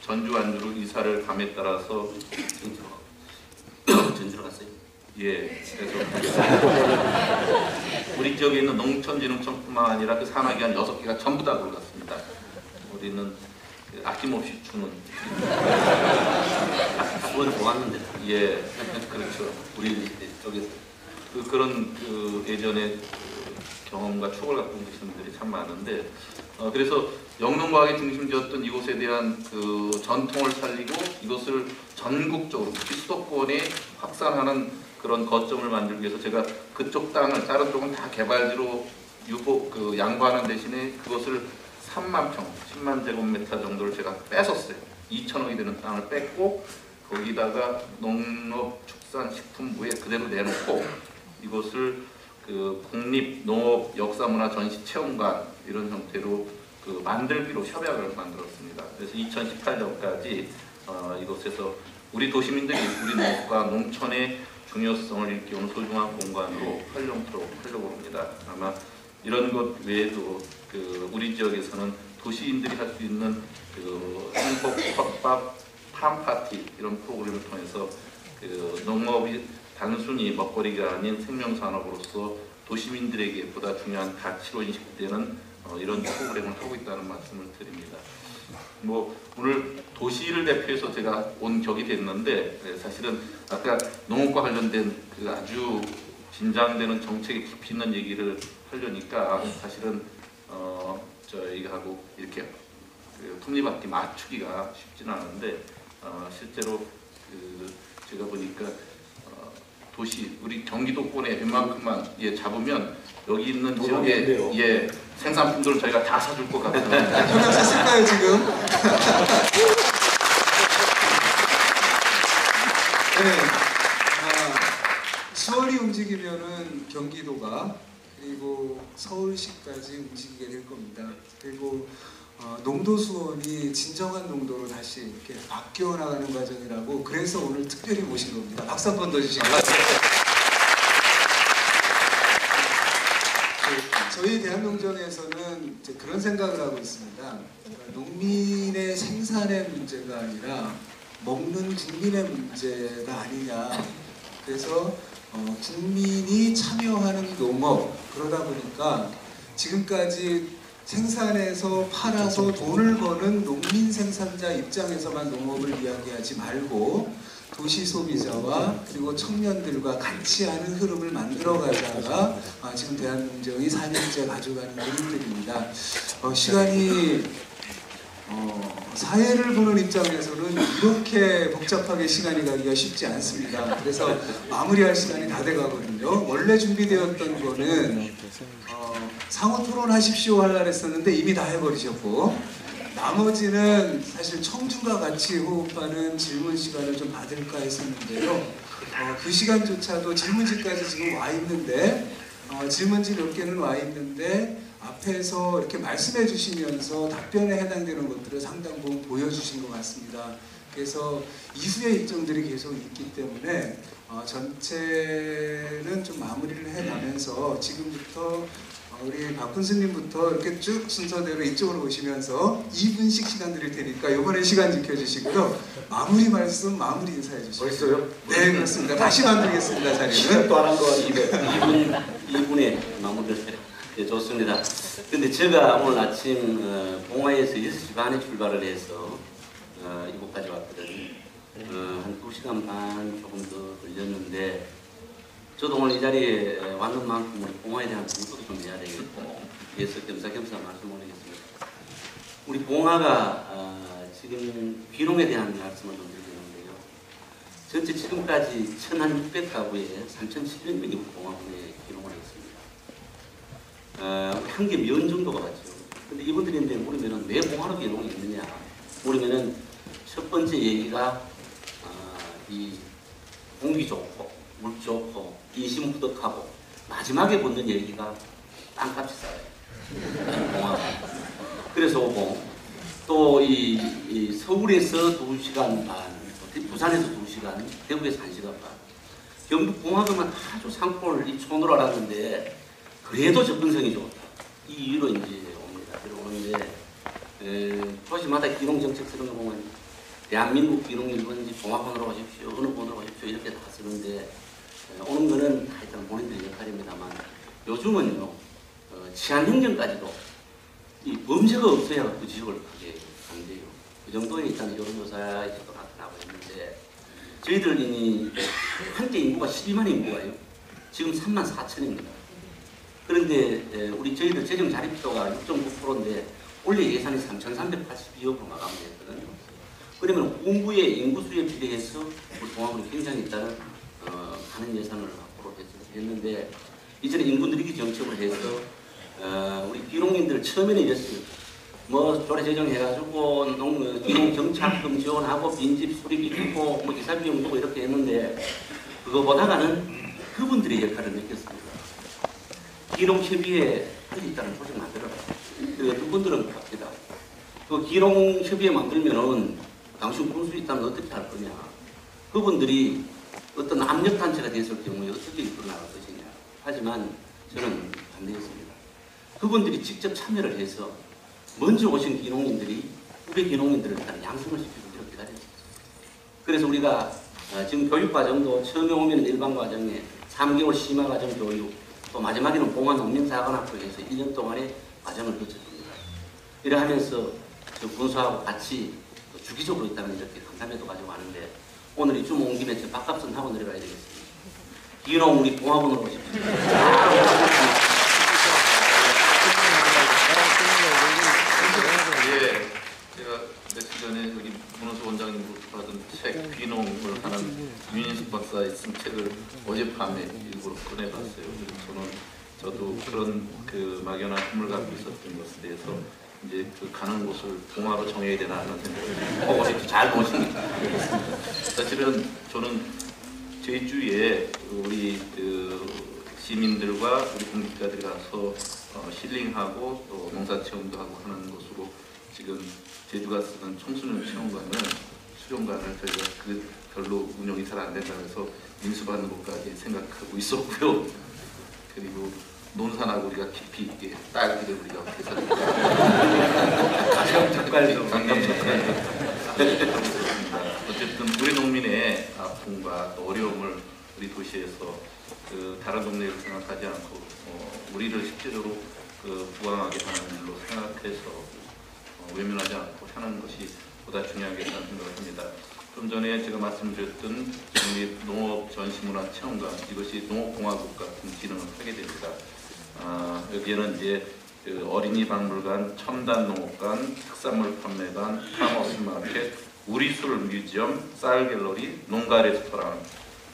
전주 안주로 이사를 감에 따라서 전주로 갔어요? 예, 그래서 우리 지역에 있는 농촌진흥청뿐만 아니라 그 산하기관 6개가 전부 다 골랐습니다. 우리는 아낌없이 주는 수원 좋았는데 예, 그렇죠. 우리 저기 그런 예전에 경험과 추억을 갖고 계신 분들이 참 많은데 그래서 영농과학의 중심지였던 이곳에 대한 전통을 살리고 이것을 전국적으로 특히 수도권에 확산하는 그런 거점을 만들기 위해서 제가 그쪽 땅을 다른 쪽은 다 개발지로 양보하는 대신에 그것을 3만 평, 10만 제곱미터 정도를 제가 뺏었어요. 2천억이 되는 땅을 뺏고 거기다가 농업축산식품부에 그대로 내놓고 이것을 국립농업 역사문화 전시체험관 이런 형태로 만들기로 협약을 만들었습니다. 그래서 2018년까지 이곳에서 우리 도시민들이 우리 농업과 농촌의 중요성을 일깨우는 소중한 공간으로 활용토록 하려고 합니다. 아마 이런 것 외에도 우리 지역에서는 도시인들이 할 수 있는 행복 컵밥 팜파티 이런 프로그램을 통해서 농업이 단순히 먹거리가 아닌 생명산업으로서 도시민들에게 보다 중요한 가치로 인식되는 이런 프로그램을 하고 있다는 말씀을 드립니다. 오늘 도시를 대표해서 제가 온 격이 됐는데 사실은 아까 농업과 관련된 아주 긴장되는 정책에 깊이 있는 얘기를 하려니까 사실은 저희하고 이렇게 톱니바퀴 맞추기가 쉽지는 않은데 실제로 제가 보니까 도시 우리 경기도권에 웬만큼만 잡으면 여기 있는 지역의 생산품들을 저희가 다 사줄 것 같아요. 협약 샀을까요 지금? 네. 수원이 움직이면은 경기도가 그리고 서울시까지 움직이게 될 겁니다. 그리고 농도 수원이 진정한 농도로 다시 이렇게 바뀌어 나가는 과정이라고 그래서 오늘 특별히 모신 겁니다. 박수 한 번 더 주시고. 저희 대한농정에서는 이제 그런 생각을 하고 있습니다. 농민의 생산의 문제가 아니라 먹는 국민의 문제가 아니냐. 그래서 국민이 참여하는 농업 그러다 보니까 지금까지 생산해서 팔아서 돈을 버는 농민 생산자 입장에서만 농업을 이야기하지 말고 도시 소비자와 그리고 청년들과 같이 하는 흐름을 만들어가다가 지금 대한농정이 4년째 가져가는 그림들입니다. 시간이 사회를 보는 입장에서는 이렇게 복잡하게 시간이 가기가 쉽지 않습니다. 그래서 마무리할 시간이 다 돼가거든요. 원래 준비되었던 거는 상호 토론하십시오 하려고 했었는데 이미 다 해버리셨고 나머지는 사실 청중과 같이 호흡하는 질문 시간을 좀 받을까 했었는데요. 그 시간조차도 질문지까지 지금 와 있는데 질문지 몇 개는 와 있는데 앞에서 이렇게 말씀해 주시면서 답변에 해당되는 것들을 상당 부분 보여주신 것 같습니다. 그래서 이후의 일정들이 계속 있기 때문에 전체는 좀 마무리를 해가면서 지금부터 우리 박훈수님부터 이렇게 쭉 순서대로 이쪽으로 오시면서 2분씩 시간 드릴 테니까 이번에 시간 지켜주시고요. 마무리 말씀, 마무리 인사해 주시죠. 벌써요? 네, 그렇습니다. 다시 만들겠습니다, 자리는. 시간도 안 한 거 2분에 마무리를 네, 좋습니다. 근데 제가 오늘 아침 봉화에서 6시 반에 출발을 해서 이곳까지 왔거든요. 한 2시간 반 조금 더 걸렸는데 저도 오늘 이 자리에 왔는 만큼 우리 봉화에 대한 분석도 좀 해야 되겠고 그래서 겸사겸사 말씀 올리겠습니다. 우리 봉화가 지금 귀농에 대한 말씀을 좀 드리는데요. 전체 지금까지 1,600가구에 3,700명이 봉화군에 귀농을 했습니다. 한 개 면 정도가 같죠. 근데 이분들인데 모르면은 왜 봉화로 귀농이 있느냐? 모르면은 첫 번째 얘기가 이 공기 좋고 물 좋고 인심 후덕하고 마지막에 붙는 얘기가 땅값이 싸요. 봉화. 그래서 오고 또 이 서울에서 2시간 반, 부산에서 2시간, 대구에서 1시간 반. 경북 봉화도만 아주 산골 이 촌으로 알았는데 그래도 접근성이 좋다. 이 이유로 이제 옵니다. 들어오는데 도시마다 기농정책 쓰는 거 보면 대한민국 기농 1번지 봉화번으로 가십시오. 어느 번으로 가십시오. 이렇게 다 쓰는데 오는 거는 하여튼 본인들의 역할입니다만 요즘은요 치안행정까지도 이 범죄가 없어야 그 지역을 크게 강제해요. 그 정도에 일단 여론조사에서도 나타나고 있는데 저희들이 한때 인구가 12만 인구가요. 지금 3만 4천입니다. 그런데 우리 저희들 재정 자립도가 6.9%인데 올해 예산이 3,382억으로 마감됐거든요. 그러면 공부의 인구수에 비례해서 우리 봉화군이 굉장히 일단은 많은 예산을 확보를 했는데 이전에 인구 늘리기 정책을 해서 우리 귀농인들 처음에는 이랬어요. 뭐 조례제정 해가지고 귀농 정착금 지원하고 빈집 수리비 주고 뭐 이사 비용 주고 이렇게 했는데 그거보다는 그분들의 역할을 느꼈습니다. 귀농협의회 할수 있다는 조직 만들어라. 어떤 분들은 갑니다. 그 귀농협의회 만들면은 당신 군수 있다면 어떻게 할 거냐. 그분들이 어떤 압력단체가 됐을 경우에 어떻게 이끌어 나갈 것이냐. 하지만 저는 반대했습니다. 그분들이 직접 참여를 해서 먼저 오신 귀농인들이 후배 귀농인들을 일단 양성을 시키고 이렇게 기다렸어요. 그래서 우리가 지금 교육과정도 처음에 오면 일반과정에 3개월 심화과정 교육, 또 마지막에는 봉화농민사관학교에서 1년 동안의 과정을 거쳐줍니다. 이래 하면서 저 군수하고 같이 주기적으로 있다는 이렇게 간담회도 가지고 가는데 오늘 이쯤 온 김에 저 밥값은 하고 내려가야 되겠습니다. 귀농 우리 봉화군으로 오십시오. 예, 제가 며칠 전에 여기 문호수 원장님 받은 책 귀농을 하는 윤인식 박사의 쓴 책을 어젯밤에 일부러 꺼내봤어요. 그래서 저도 그런 그 막연한 꿈을 갖고 있었던 것에 대해서 이제 그 가는 곳을 봉화로 정해야 되나 하는 생각을 보십시오. 잘 보십니다. 사실은 저는 제주에 우리 그 시민들과 우리 공직자들이 가서 힐링하고 또 농사체험도 하고 하는 곳으로 지금 제주가 쓰는 청소년 체험관을 수련관을 저희가 그 별로 운영이 잘 안 된다고 해서 인수받는 것까지 생각하고 있었고요. 그리고 논산하고 우리가 깊이 있게 딸기를 우리가 계산합니다. 강경특갈도 어쨌든 우리 농민의 아픔과 또 어려움을 우리 도시에서 그 다른 동네를 생각하지 않고 우리를 실제로 그 부강하게 하는 일로 생각해서 외면하지 않고 하는 것이 보다 중요하겠다는 생각을 합니다. 좀 전에 제가 말씀드렸던 농업전시문화체험관, 이것이 농업공화국 같은 기능을 하게 됩니다. 여기에는 이제 그 어린이 박물관, 첨단 농업관, 특산물 판매관, 파머스 마켓, 우리술 뮤지엄, 쌀 갤러리, 농가 레스토랑,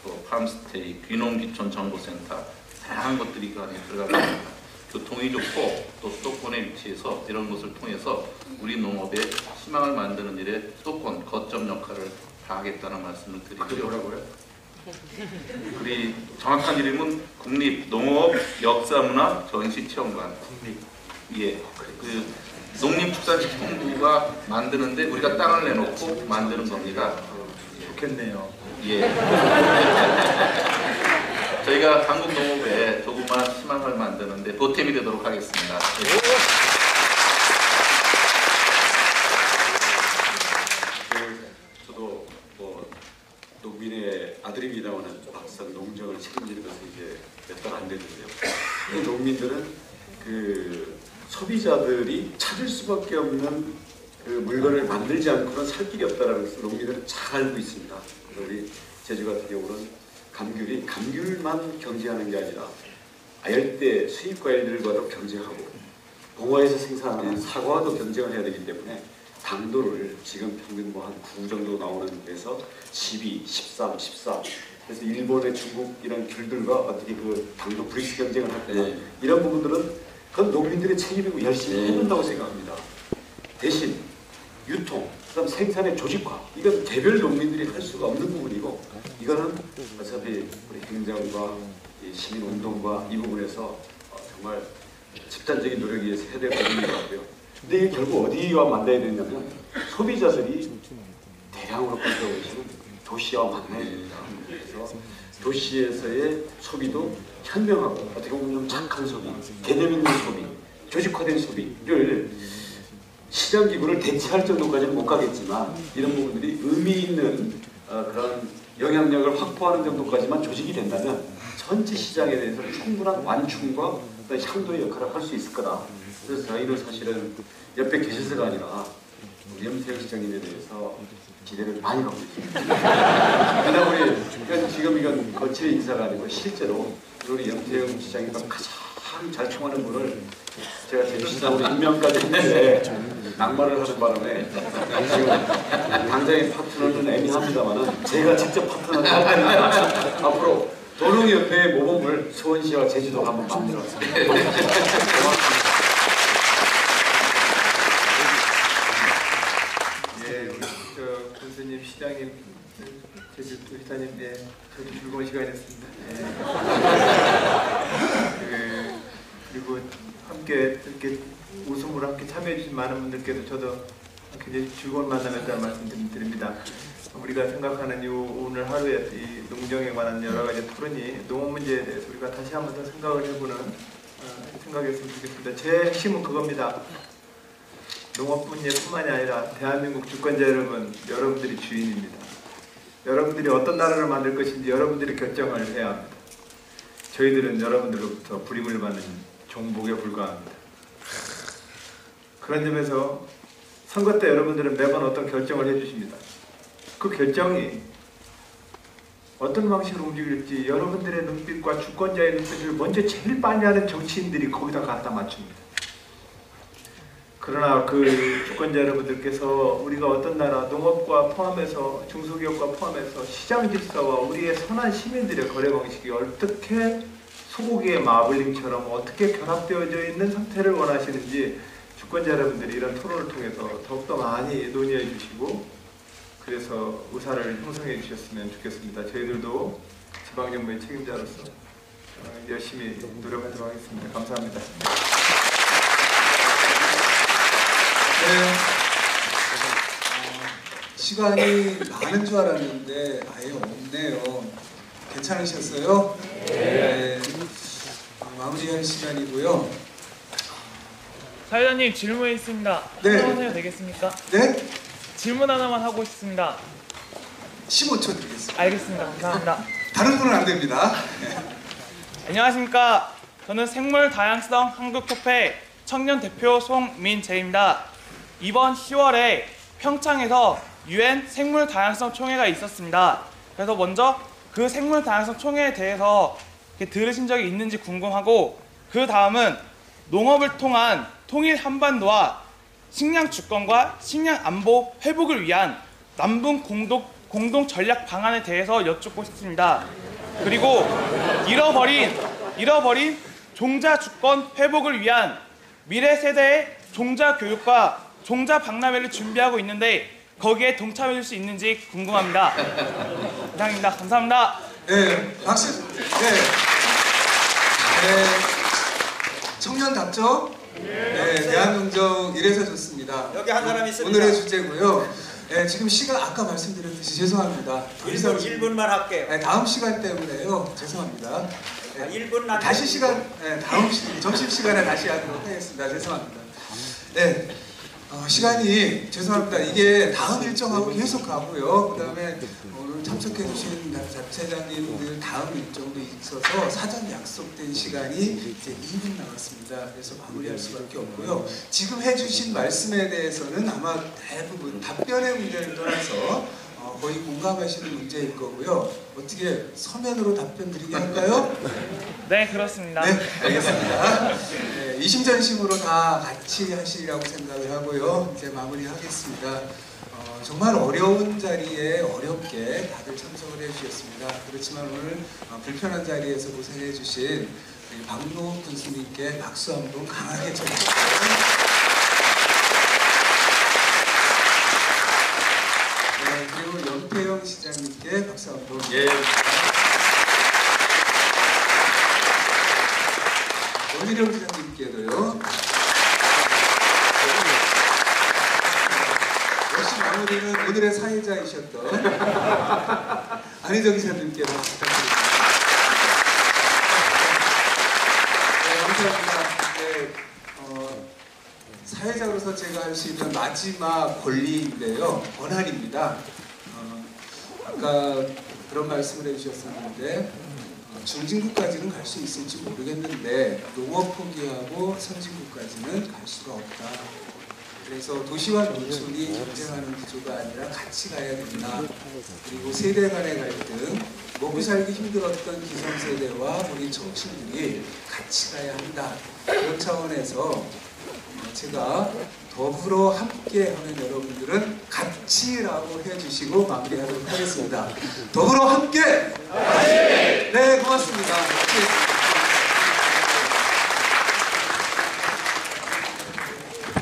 또 팜스테이, 귀농귀촌 정보센터, 다양한 것들이 그 안에 들어가고 있습니다. 교통이 좋고 또 수도권에 위치해서 이런 것을 통해서 우리 농업의 희망을 만드는 일에 수도권 거점 역할을 다하겠다는 말씀을 드리고요. 그게 뭐라고요? 우리 정확한 이름은 국립농업-역사문화 전시체험관. 예, 그 농림축산식품부가 만드는데 우리가 땅을 내놓고 만드는 겁니다. 좋겠네요. 예. 저희가 한국 농업에 조그만 희망을 만드는데 보탬이 되도록 하겠습니다. 저도 뭐 농민의 아들입니다마는 막상 농정을 책임지는 것은 이제 몇 달 안 됐는데요. 이 농민들은 그 소비자들이 찾을 수밖에 없는 그 물건을 만들지 않고는 살 길이 없다라는 것을 농민들은 잘 알고 있습니다. 우리 제주 같은 경우는 감귤만 경제하는 게 아니라 아열대 수입 과일들과도 경쟁하고 봉화에서 생산하는 사과도 경쟁을 해야 되기 때문에 당도를 지금 평균 뭐 한 9 정도 나오는 데서 12, 13, 14 그래서 일본의 중국 이런 귤들과 어떻게 그 당도 브릭스 경쟁을 할 거냐 이런 부분들은 그건 농민들의 책임이고 열심히 해준다고 생각합니다. 대신 유통, 그다음 생산의 조직화 이건 개별 농민들이 할 수가 없는 부분이고 이거는 어차피 우리 행정과 이 시민운동과 이 부분에서 정말 집단적인 노력이 위해서 해야 될 부분인 것 같고요. 근데 이게 결국 어디와 만나야 되냐면 소비자들이 대량으로 가져오시는 도시와 만나야 됩니다. 그래서 도시에서의 소비도 현명하고 어떻게 보면 좀 착한 소비, 개념 있는 소비, 조직화된 소비를 시장기구를 대체할 정도까지는 못 가겠지만 이런 부분들이 의미 있는 그런 영향력을 확보하는 정도까지만 조직이 된다면 전체 시장에 대해서 충분한 완충과 향도의 역할을 할 수 있을 거다. 그래서 저희는 사실은 옆에 계셔서가 아니라 우리 염태영 시장님에 대해서 기대를 많이 갖고 있습니다. 왜냐하면 우리 지금 이건 거칠의 인사가 아니고 실제로 우리 염태영 시장님과 가장 잘 통하는 분을 제가 제 시장으로 임명까지 했는데 낙마를 하는 바람에 지금 당장의 파트너는 애매합니다만은 제가 직접 파트너를 할 테니까 앞으로 도농협회의 모범을 수원시와 제주도가 한번 만들었습니다. 고맙습니다. 예, 우리 교수님, 시장님, 제주도 시장님, 예, 저도 즐거운 시간이었습니다. 예. 그리고 함께 이렇게 웃음으로 함께 참여해주신 많은 분들께도 저도 굉장히 즐거운 만남이었다는 말씀 드립니다. 우리가 생각하는 이 오늘 하루에 이 농정에 관한 여러 가지 토론이 농업 문제에 대해서 우리가 다시 한번 더 생각을 해보는 생각이었으면 좋겠습니다. 제 핵심은 그겁니다. 농업 문제뿐만이 아니라 대한민국 주권자 여러분, 여러분들이 주인입니다. 여러분들이 어떤 나라를 만들 것인지 여러분들이 결정을 해야 합니다. 저희들은 여러분들로부터 불임을 받는 종복에 불과합니다. 그런 점에서 선거 때 여러분들은 매번 어떤 결정을 해주십니다. 그 결정이 어떤 방식으로 움직일지 여러분들의 눈빛과 주권자의 눈빛을 먼저 제일 많이 하는 정치인들이 거기다 갖다 맞춥니다. 그러나 그 주권자 여러분들께서 우리가 어떤 나라, 농업과 포함해서 중소기업과 포함해서 시장 질서와 우리의 선한 시민들의 거래 방식이 어떻게 소고기의 마블링처럼 어떻게 결합되어져 있는 상태를 원하시는지 주권자 여러분들이 이런 토론을 통해서 더욱더 많이 논의해 주시고 그래서 의사를 형성해 주셨으면 좋겠습니다. 저희들도 지방정부의 책임자로서 열심히 노력하도록 하겠습니다. 감사합니다. 네. 시간이 많은 줄 알았는데 아예 없네요. 괜찮으셨어요? 네. 마무리할 시간이고요. 사회자님 질문 있습니다. 네. 하나만 해도 되겠습니까? 네? 질문 하나만 하고 싶습니다. 15초 드리겠습니다. 알겠습니다. 감사합니다. 다른 분은 안 됩니다. 안녕하십니까. 저는 생물다양성 한국협회 청년 대표 송민재입니다. 이번 10월에 평창에서 UN 생물다양성 총회가 있었습니다. 그래서 먼저 그 생물다양성 총회에 대해서 들으신 적이 있는지 궁금하고, 그 다음은 농업을 통한 통일 한반도와 식량 주권과 식량 안보 회복을 위한 남북 공동 전략 방안에 대해서 여쭙고 싶습니다. 그리고 잃어버린 종자 주권 회복을 위한 미래 세대의 종자 교육과 종자 박람회를 준비하고 있는데 거기에 동참해 줄 수 있는지 궁금합니다. 이상입니다. 감사합니다. 네, 박수. 네. 청년답죠? 네, 대한농정 이래서 좋습니다. 여기 한 사람 있습니다. 오늘의 주제고요. 네, 지금 시간 아까 말씀드렸듯이 죄송합니다. 1분만 할게요. 네, 다음 시간 때문에요. 죄송합니다. 네, 1분만 다시 시간, 네, 다음 점심 시간에 다시 하도록 하겠습니다. 죄송합니다. 네, 시간이 죄송합니다. 이게 다음 일정하고 계속 가고요. 그 다음에 오늘 참석해주신 자체장님들 다음 일정도 있어서 사전 약속된 시간이 이제 2분 남았습니다. 그래서 마무리할 수밖에 없고요. 지금 해주신 말씀에 대해서는 아마 대부분 답변의 문제를 떠나서 거의 공감하시는 문제일 거고요. 어떻게 서면으로 답변 드리게 할까요? 네, 그렇습니다. 네, 알겠습니다. 네, 이심전심으로 다 같이 하시리라고 생각을 하고요. 이제 마무리하겠습니다. 정말 어려운 자리에 어렵게 다들 참석을 해주셨습니다. 그렇지만 오늘 불편한 자리에서 고생해 주신 박노 군수님께 박수 한번 강하게 쳐주세요. 네, 그리고 연태영 시장님께 박수 한번. 예. 원희룡 시장님께도요. 역시 마무리는 오늘의 사회자이셨던 안희정 기자님께 박수 부탁드립니다. 네, 감사합니다. 네, 사회자로서 제가 할 수 있는 마지막 권리인데요. 권한입니다. 아까 그런 말씀을 해주셨었는데 중진국까지는 갈 수 있을지 모르겠는데 농업 포기하고 선진국까지는 갈 수가 없다. 그래서 도시와 농촌이 경쟁하는 구조가 아니라 같이 가야 된다. 그리고 세대 간의 갈등, 먹고 살기 힘들었던 기성세대와 우리 청춘들이 같이 가야 한다. 그런 차원에서 제가 더불어 함께 하는 여러분들은 같이라고 해주시고 마무리하도록 하겠습니다. 더불어 함께! 네, 고맙습니다.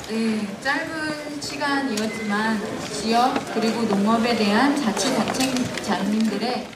네, 짧은 시간이었지만 지역 그리고 농업에 대한 자치단체장님들의